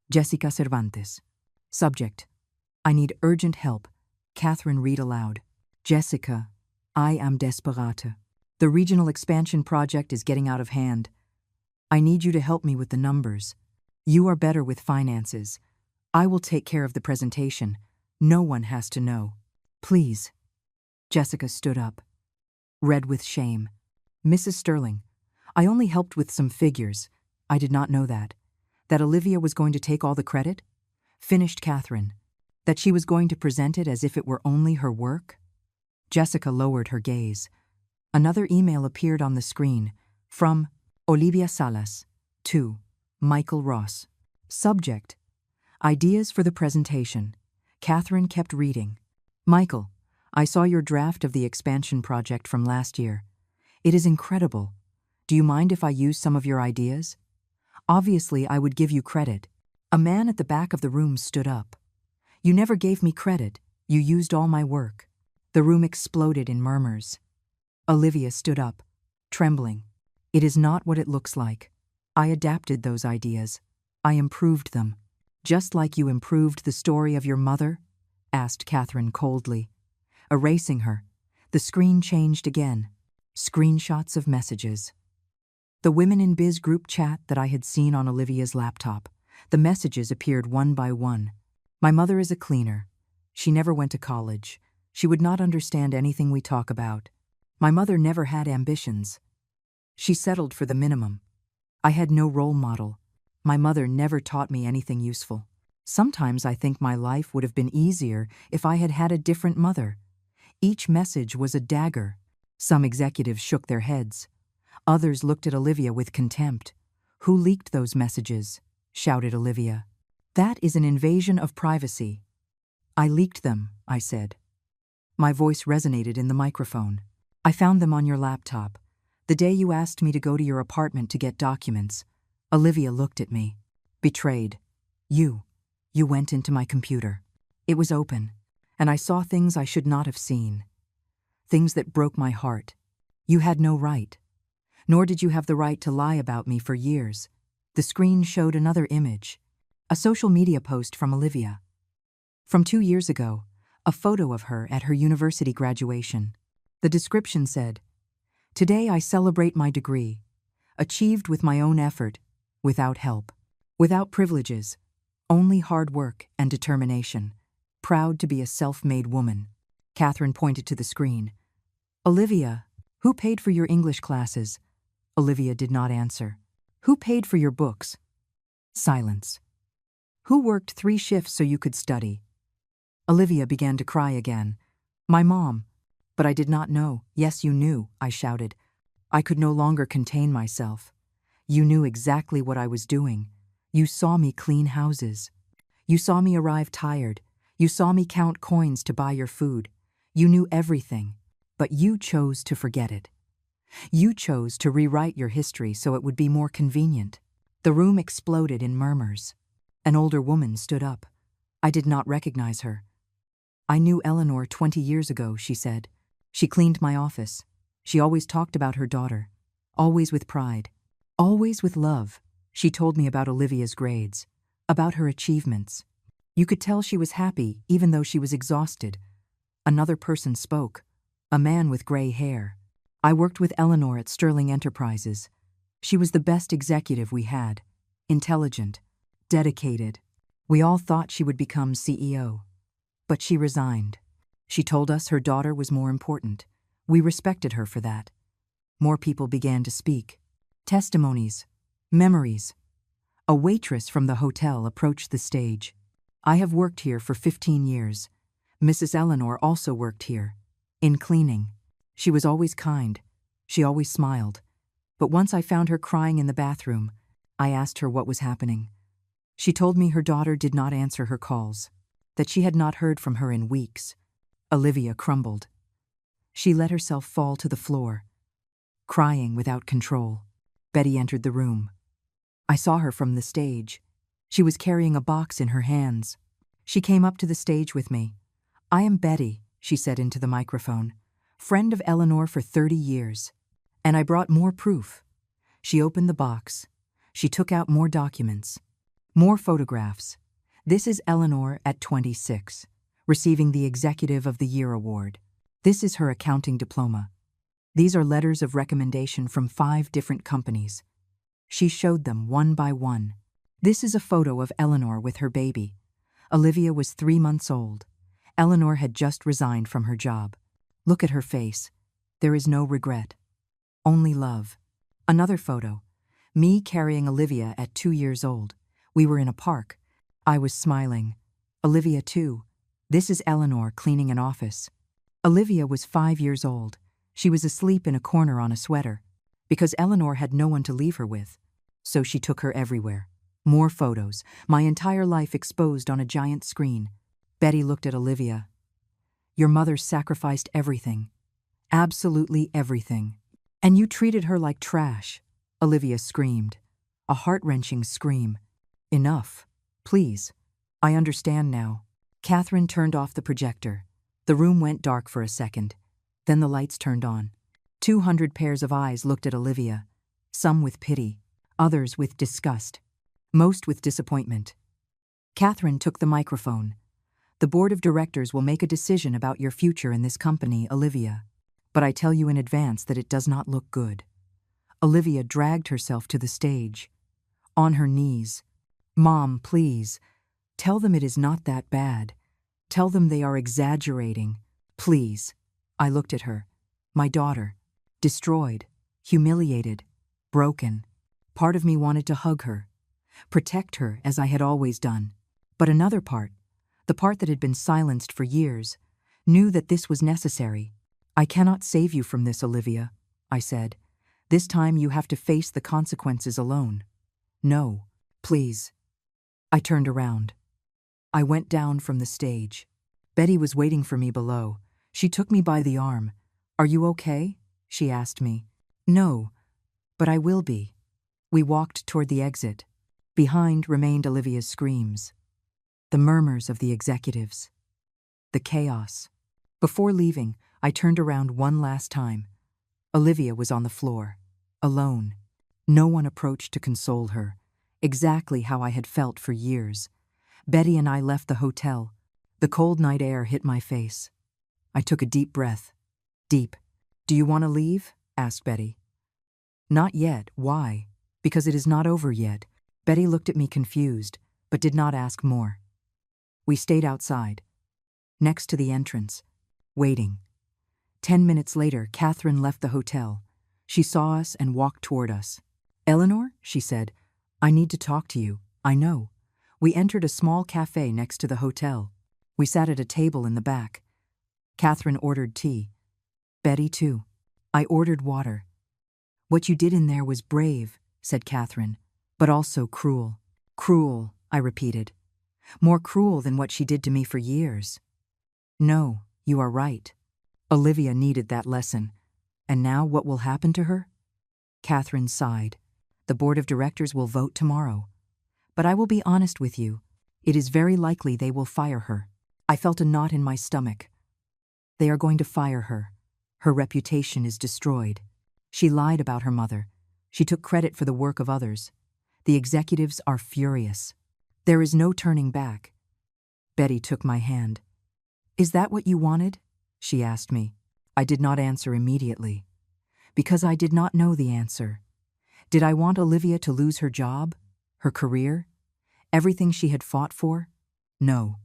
Jessica Cervantes. Subject: I need urgent help. Catherine, read aloud. Jessica, I am desperate. The regional expansion project is getting out of hand. I need you to help me with the numbers. You are better with finances. I will take care of the presentation. No one has to know. Please. Jessica stood up. Red with shame. Mrs. Sterling, I only helped with some figures. I did not know that. That Olivia was going to take all the credit? Finished Catherine. That she was going to present it as if it were only her work? Jessica lowered her gaze. Another email appeared on the screen. From Olivia Salas. To Michael Ross. Subject: Ideas for the presentation. Catherine kept reading. Michael, I saw your draft of the expansion project from last year. It is incredible. Do you mind if I use some of your ideas? Obviously, I would give you credit. A man at the back of the room stood up. You never gave me credit. You used all my work. The room exploded in murmurs. Olivia stood up, trembling. It is not what it looks like. I adapted those ideas. I improved them. Just like you improved the story of your mother? Asked Catherine coldly. Erasing her, the screen changed again. Screenshots of messages. The Women in Biz group chat that I had seen on Olivia's laptop. The messages appeared one by one. My mother is a cleaner. She never went to college. She would not understand anything we talk about. My mother never had ambitions. She settled for the minimum. I had no role model. My mother never taught me anything useful. Sometimes I think my life would have been easier if I had had a different mother. Each message was a dagger. Some executives shook their heads. Others looked at Olivia with contempt. Who leaked those messages? Shouted Olivia. That is an invasion of privacy. I leaked them, I said. My voice resonated in the microphone. I found them on your laptop. The day you asked me to go to your apartment to get documents. Olivia looked at me. Betrayed. You went into my computer. It was open, and I saw things I should not have seen. Things that broke my heart. You had no right. Nor did you have the right to lie about me for years. The screen showed another image. A social media post from Olivia. From 2 years ago, a photo of her at her university graduation. The description said, Today I celebrate my degree, achieved with my own effort, without help, without privileges, only hard work and determination, proud to be a self-made woman. Catherine pointed to the screen. Olivia, who paid for your English classes? Olivia did not answer. Who paid for your books? Silence. Who worked 3 shifts so you could study? Olivia began to cry again. My mom. But I did not know. Yes, you knew, I shouted. I could no longer contain myself. You knew exactly what I was doing. You saw me clean houses. You saw me arrive tired. You saw me count coins to buy your food. You knew everything, but you chose to forget it. You chose to rewrite your history so it would be more convenient. The room exploded in murmurs. An older woman stood up. I did not recognize her. I knew Eleanor 20 years ago, she said. She cleaned my office. She always talked about her daughter. Always with pride. Always with love. She told me about Olivia's grades. About her achievements. You could tell she was happy even though she was exhausted. Another person spoke. A man with gray hair. I worked with Eleanor at Sterling Enterprises. She was the best executive we had. Intelligent. Dedicated. We all thought she would become CEO. But she resigned. She told us her daughter was more important. We respected her for that. More people began to speak. Testimonies. Memories. A waitress from the hotel approached the stage. I have worked here for 15 years. Mrs. Eleanor also worked here. In cleaning. She was always kind. She always smiled. But once I found her crying in the bathroom, I asked her what was happening. She told me her daughter did not answer her calls, that she had not heard from her in weeks. Olivia crumbled. She let herself fall to the floor, crying without control. Betty entered the room. I saw her from the stage. She was carrying a box in her hands. She came up to the stage with me. "I am Betty," she said into the microphone, "friend of Eleanor for 30 years. And I brought more proof." She opened the box. She took out more documents, more photographs. "This is Eleanor at 26, receiving the Executive of the Year award. This is her accounting diploma. These are letters of recommendation from 5 different companies." She showed them one by one. "This is a photo of Eleanor with her baby. Olivia was 3 months old. Eleanor had just resigned from her job. Look at her face. There is no regret. Only love." Another photo. Me carrying Olivia at 2 years old. We were in a park. I was smiling. Olivia too. This is Eleanor cleaning an office. Olivia was 5 years old. She was asleep in a corner on a sweater, because Eleanor had no one to leave her with. So she took her everywhere. More photos, my entire life exposed on a giant screen. Betty looked at Olivia. "Your mother sacrificed everything. Absolutely everything. And you treated her like trash." Olivia screamed. A heart-wrenching scream. "Enough. Please. I understand now." Catherine turned off the projector. The room went dark for a second. Then the lights turned on. 200 pairs of eyes looked at Olivia. Some with pity, others with disgust, most with disappointment. Catherine took the microphone. "The board of directors will make a decision about your future in this company, Olivia. But I tell you in advance that it does not look good." Olivia dragged herself to the stage. On her knees. "Mom, please. Tell them it is not that bad. Tell them they are exaggerating. Please." I looked at her. My daughter. Destroyed. Humiliated. Broken. Part of me wanted to hug her. Protect her as I had always done. But another part, the part that had been silenced for years, knew that this was necessary. "I cannot save you from this, Olivia," I said. "This time you have to face the consequences alone. No, please." I turned around. I went down from the stage. Betty was waiting for me below. She took me by the arm. "Are you okay?" she asked me. "No, but I will be." We walked toward the exit. Behind remained Olivia's screams. The murmurs of the executives. The chaos. Before leaving, I turned around one last time. Olivia was on the floor, alone. No one approached to console her, exactly how I had felt for years. Betty and I left the hotel. The cold night air hit my face. I took a deep breath. Deep. "Do you want to leave?" asked Betty. "Not yet. Why?" "Because it is not over yet." Betty looked at me confused, but did not ask more. We stayed outside, next to the entrance, waiting. 10 minutes later, Catherine left the hotel. She saw us and walked toward us. "Eleanor," she said, "I need to talk to you." "I know." We entered a small cafe next to the hotel. We sat at a table in the back. Catherine ordered tea. Betty too. I ordered water. "What you did in there was brave," said Catherine, "but also cruel." "Cruel," I repeated. "More cruel than what she did to me for years." "No, you are right. Olivia needed that lesson. And now what will happen to her?" Catherine sighed. "The board of directors will vote tomorrow. But I will be honest with you. It is very likely they will fire her." I felt a knot in my stomach. They are going to fire her. Her reputation is destroyed. She lied about her mother. She took credit for the work of others. The executives are furious. There is no turning back. Betty took my hand. "Is that what you wanted?" she asked me. I did not answer immediately, because I did not know the answer. Did I want Olivia to lose her job, her career, everything she had fought for? No.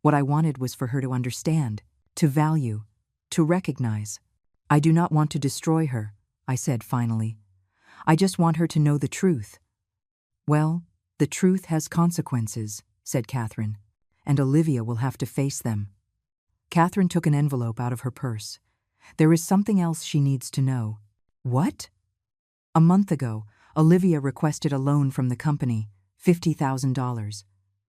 What I wanted was for her to understand, to value, to recognize. "I do not want to destroy her," I said finally. "I just want her to know the truth." "Well, the truth has consequences," said Catherine, "and Olivia will have to face them." Catherine took an envelope out of her purse. "There is something else she needs to know." "What?" "A month ago, Olivia requested a loan from the company, $50,000,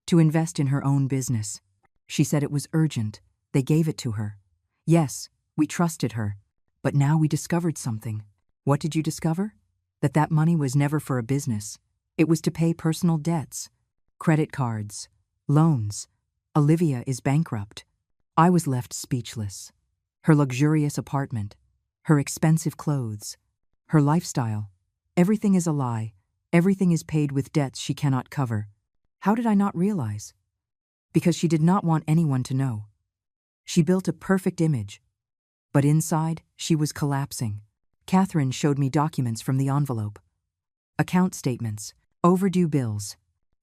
to invest in her own business. She said it was urgent. They gave it to her. Yes, we trusted her. But now we discovered something." "What did you discover?" "That money was never for a business. It was to pay personal debts." Credit cards. Loans. Olivia is bankrupt. I was left speechless. Her luxurious apartment. Her expensive clothes. Her lifestyle. Everything is a lie. Everything is paid with debts she cannot cover. How did I not realize? Because she did not want anyone to know. She built a perfect image. But inside, she was collapsing. Catherine showed me documents from the envelope. Account statements, overdue bills,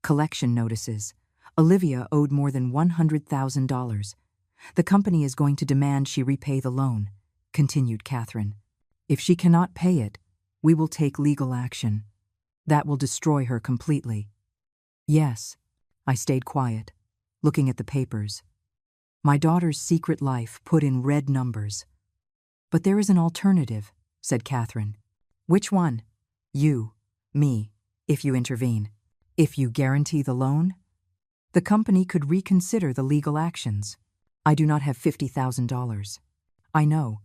collection notices. Olivia owed more than $100,000. The company is going to demand she repay the loan, continued Catherine. If she cannot pay it, we will take legal action. That will destroy her completely. Yes, I stayed quiet, looking at the papers. My daughter's secret life put in red numbers. But there is an alternative, said Catherine. Which one? You, me, if you intervene. If you guarantee the loan? The company could reconsider the legal actions. I do not have $50,000. I know,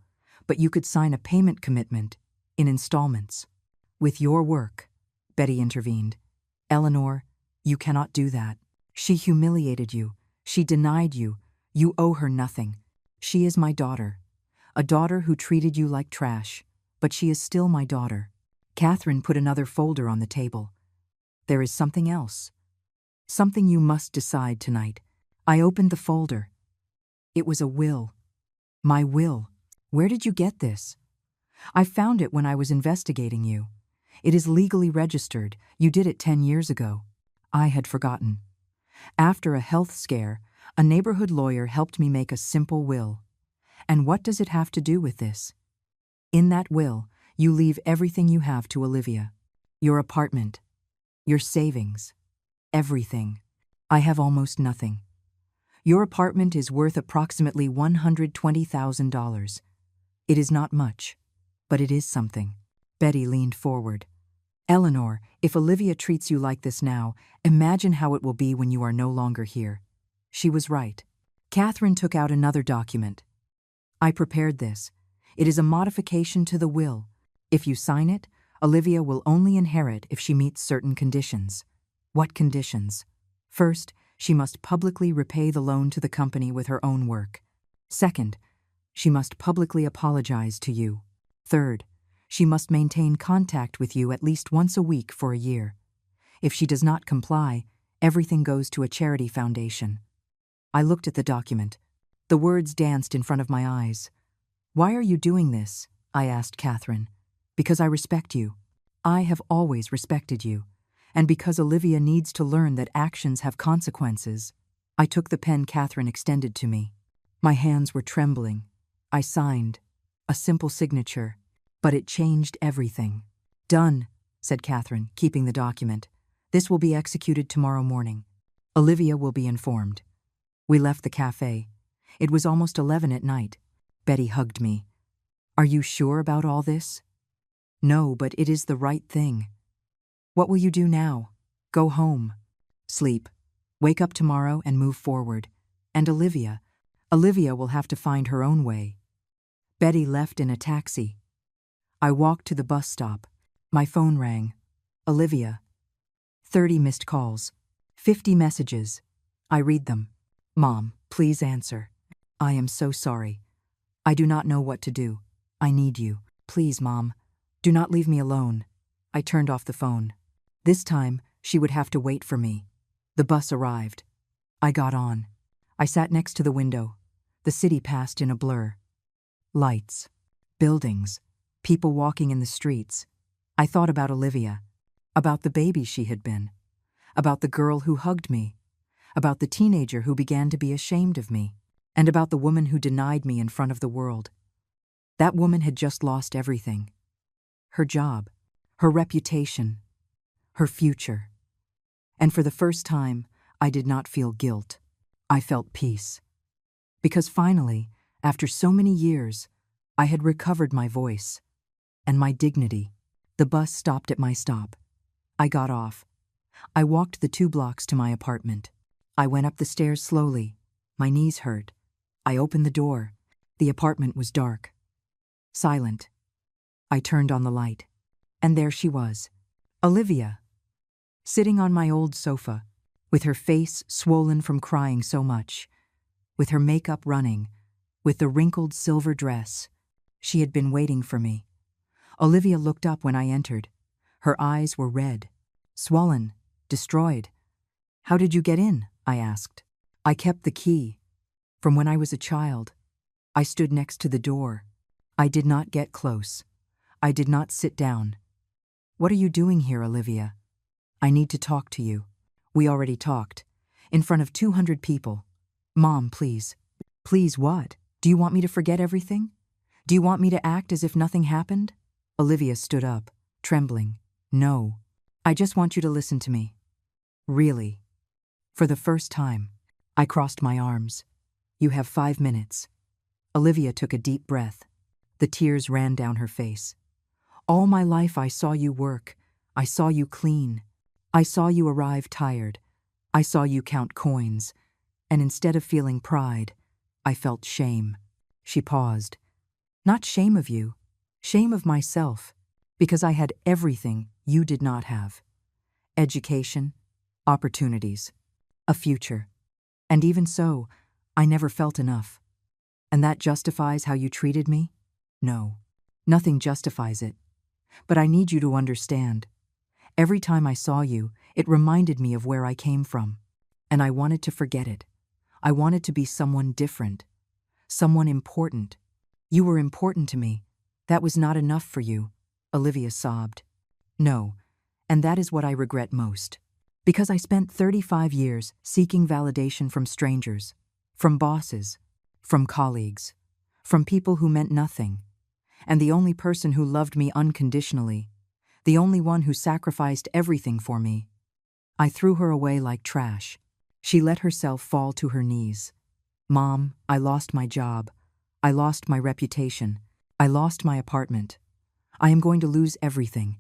but you could sign a payment commitment in installments. With your work, Betty intervened. Eleanor, you cannot do that. She humiliated you. She denied you. You owe her nothing. She is my daughter. A daughter who treated you like trash, but she is still my daughter. Catherine put another folder on the table. There is something else. Something you must decide tonight. I opened the folder. It was a will. My will. Where did you get this? I found it when I was investigating you. It is legally registered. You did it 10 years ago. I had forgotten. After a health scare, a neighborhood lawyer helped me make a simple will. And what does it have to do with this? In that will, you leave everything you have to Olivia. Your apartment, your savings, everything. I have almost nothing. Your apartment is worth approximately $120,000. It is not much, but it is something. Betty leaned forward. Eleanor, if Olivia treats you like this now, imagine how it will be when you are no longer here. She was right. Catherine took out another document. I prepared this. It is a modification to the will. If you sign it, Olivia will only inherit if she meets certain conditions. What conditions? First, she must publicly repay the loan to the company with her own work. Second, she must publicly apologize to you. Third, she must maintain contact with you at least once a week for a year. If she does not comply, everything goes to a charity foundation. I looked at the document. The words danced in front of my eyes. Why are you doing this? I asked Catherine. Because I respect you. I have always respected you. And because Olivia needs to learn that actions have consequences. I took the pen Catherine extended to me. My hands were trembling. I signed. A simple signature. But it changed everything. Done, said Catherine, keeping the document. This will be executed tomorrow morning. Olivia will be informed. We left the cafe. It was almost 11 at night. Betty hugged me. Are you sure about all this? No, but it is the right thing. What will you do now? Go home. Sleep. Wake up tomorrow and move forward. And Olivia will have to find her own way. Betty left in a taxi. I walked to the bus stop. My phone rang. Olivia. 30 missed calls. 50 messages. I read them. Mom, please answer. I am so sorry. I do not know what to do. I need you. Please, Mom. Do not leave me alone. I turned off the phone. This time, she would have to wait for me. The bus arrived. I got on. I sat next to the window. The city passed in a blur. Lights. Buildings. People walking in the streets. I thought about Olivia. About the baby she had been. About the girl who hugged me. About the teenager who began to be ashamed of me. And about the woman who denied me in front of the world. That woman had just lost everything. Her job, her reputation, her future. And for the first time, I did not feel guilt. I felt peace. Because finally, after so many years, I had recovered my voice and my dignity. The bus stopped at my stop. I got off. I walked the 2 blocks to my apartment. I went up the stairs slowly. My knees hurt. I opened the door. The apartment was dark. Silent. I turned on the light. And there she was. Olivia. Sitting on my old sofa. with her face swollen from crying so much, with her makeup running, with the wrinkled silver dress. She had been waiting for me. Olivia looked up when I entered. Her eyes were red, swollen, destroyed. "How did you get in?" I asked. "I kept the key. From when I was a child. I stood next to the door. I did not get close. I did not sit down." "What are you doing here, Olivia?" "I need to talk to you." "We already talked. In front of 200 people. Mom, please." "Please what? Do you want me to forget everything? Do you want me to act as if nothing happened?" Olivia stood up, trembling. "No. I just want you to listen to me." "Really?" For the first time, I crossed my arms. "You have 5 minutes." Olivia took a deep breath. The tears ran down her face. "All my life I saw you work. I saw you clean. I saw you arrive tired. I saw you count coins. And instead of feeling pride, I felt shame." She paused. "Not shame of you, shame of myself, because I had everything you did not have. Education, opportunities, a future. And even so, I never felt enough. And that justifies how you treated me? No, nothing justifies it. But I need you to understand. Every time I saw you, it reminded me of where I came from. And I wanted to forget it. I wanted to be someone different, someone important. You were important to me. That was not enough for you." Olivia sobbed. "No, and that is what I regret most. Because I spent 35 years seeking validation from strangers, from bosses, from colleagues, from people who meant nothing. And the only person who loved me unconditionally, the only one who sacrificed everything for me, I threw her away like trash." She let herself fall to her knees. "Mom, I lost my job. I lost my reputation. I lost my apartment. I am going to lose everything.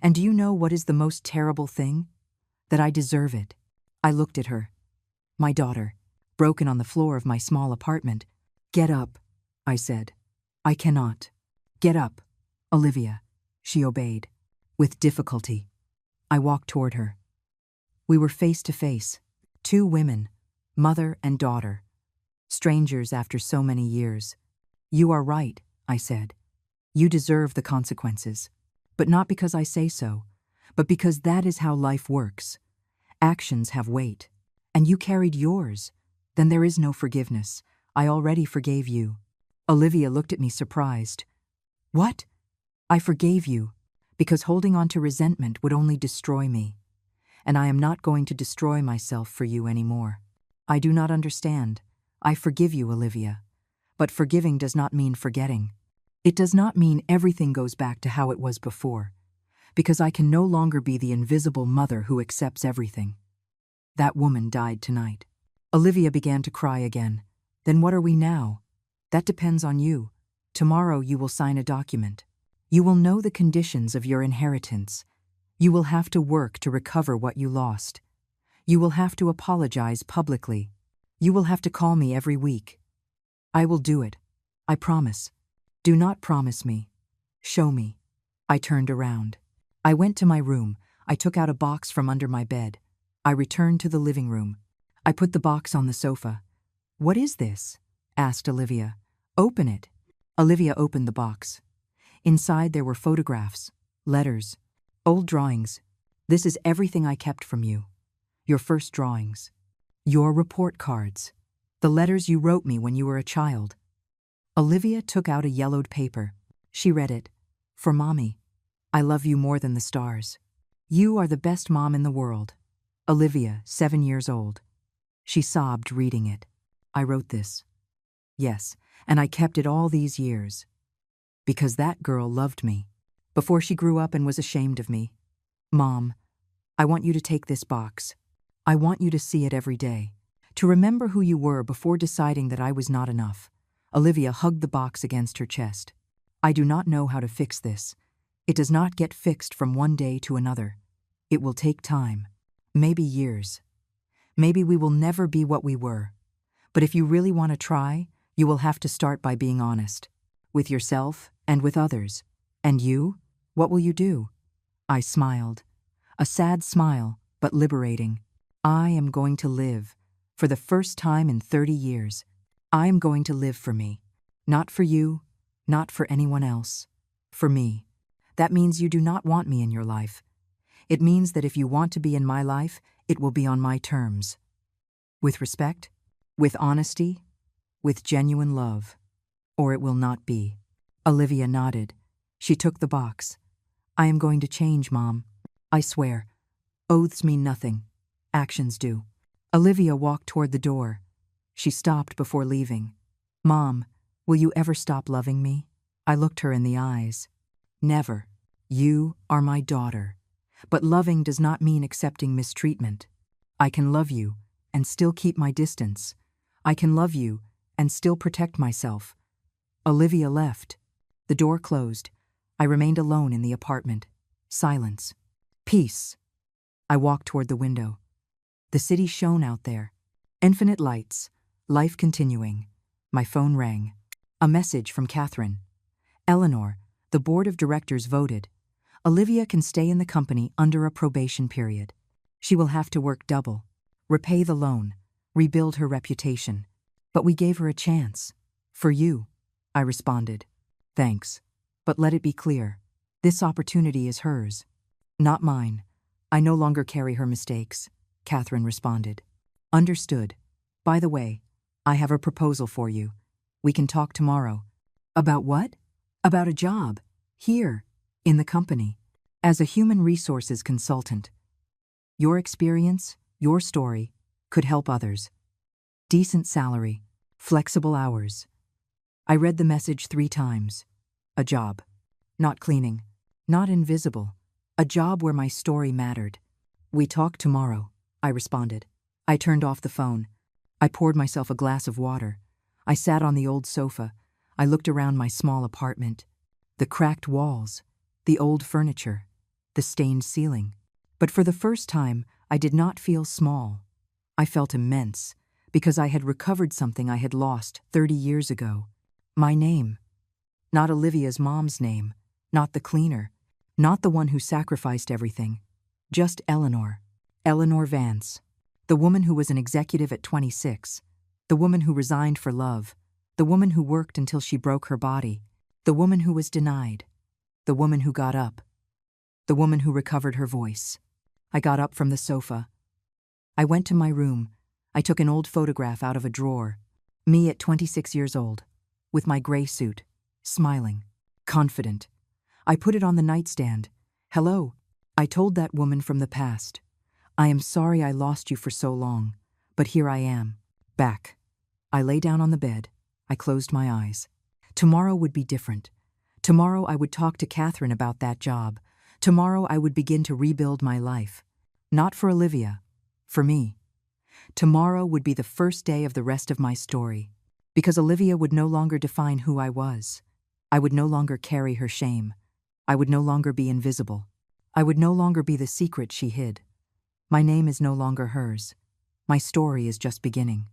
And do you know what is the most terrible thing? That I deserve it." I looked at her. My daughter, broken on the floor of my small apartment. "Get up," I said. "I cannot." "Get up, Olivia." She obeyed. With difficulty, I walked toward her. We were face to face, 2 women, mother and daughter, strangers after so many years. "You are right," I said. "You deserve the consequences. But not because I say so, but because that is how life works. Actions have weight. And you carried yours. Then there is no forgiveness. I already forgave you." Olivia looked at me surprised. "What?" "I forgave you, because holding on to resentment would only destroy me. And I am not going to destroy myself for you anymore." "I do not understand. I forgive you, Olivia. But forgiving does not mean forgetting. It does not mean everything goes back to how it was before, because I can no longer be the invisible mother who accepts everything. That woman died tonight." Olivia began to cry again. "Then what are we now?" "That depends on you. Tomorrow you will sign a document. You will know the conditions of your inheritance. You will have to work to recover what you lost. You will have to apologize publicly. You will have to call me every week. I will do it. I promise. Do not promise me. Show me." I turned around. I went to my room. I took out a box from under my bed. I returned to the living room. I put the box on the sofa. "What is this?" asked Olivia. "Open it." Olivia opened the box. Inside there were photographs, letters, old drawings. "This is everything I kept from you. Your first drawings. Your report cards. The letters you wrote me when you were a child." Olivia took out a yellowed paper. She read it. "For Mommy. I love you more than the stars. You are the best mom in the world. Olivia, 7 years old." She sobbed reading it. "I wrote this. Yes, and I kept it all these years. Because that girl loved me. Before she grew up and was ashamed of me. Mom, I want you to take this box. I want you to see it every day. To remember who you were before deciding that I was not enough." Olivia hugged the box against her chest. "I do not know how to fix this. It does not get fixed from one day to another. It will take time. Maybe years. Maybe we will never be what we were. But if you really want to try, you will have to start by being honest. With yourself and with others. And you? What will you do?" I smiled. A sad smile, but liberating. I am going to live. For the first time in 30 years, I am going to live for me. Not for you, not for anyone else. For me. That means you do not want me in your life. It means that if you want to be in my life, it will be on my terms. With respect, with honesty, with genuine love. Or it will not be. Olivia nodded. She took the box. I am going to change, Mom. I swear. Oaths mean nothing. Actions do. Olivia walked toward the door. She stopped before leaving. Mom, will you ever stop loving me? I looked her in the eyes. Never. You are my daughter. But loving does not mean accepting mistreatment. I can love you and still keep my distance. I can love you and still protect myself. Olivia left. The door closed. I remained alone in the apartment. Silence. Peace. I walked toward the window. The city shone out there. Infinite lights. Life continuing. My phone rang. A message from Catherine. Eleanor, the board of directors voted. Olivia can stay in the company under a probation period. She will have to work double, repay the loan, rebuild her reputation. But we gave her a chance. For you, I responded. Thanks. But let it be clear. This opportunity is hers. Not mine. I no longer carry her mistakes, Catherine responded. Understood. By the way, I have a proposal for you. We can talk tomorrow. About what? About a job. Here. In the company. As a human resources consultant. Your experience, your story, could help others. Decent salary. Flexible hours. I read the message 3 times. A job. Not cleaning. Not invisible. A job where my story mattered. We talk tomorrow, I responded. I turned off the phone. I poured myself a glass of water. I sat on the old sofa. I looked around my small apartment. The cracked walls. The old furniture. The stained ceiling. But for the first time, I did not feel small. I felt immense, because I had recovered something I had lost 30 years ago. My name. Not Olivia's mom's name. Not the cleaner. Not the one who sacrificed everything. Just Eleanor. Eleanor Vance. The woman who was an executive at 26. The woman who resigned for love. The woman who worked until she broke her body. The woman who was denied. The woman who got up. The woman who recovered her voice. I got up from the sofa. I went to my room. I took an old photograph out of a drawer. Me at 26 years old. With my gray suit. Smiling. Confident. I put it on the nightstand. Hello. I told that woman from the past. I am sorry I lost you for so long, but here I am. Back. I lay down on the bed. I closed my eyes. Tomorrow would be different. Tomorrow I would talk to Catherine about that job. Tomorrow I would begin to rebuild my life. Not for Olivia. For me. Tomorrow would be the first day of the rest of my story. Because Olivia would no longer define who I was. I would no longer carry her shame. I would no longer be invisible. I would no longer be the secret she hid. My name is no longer hers. My story is just beginning.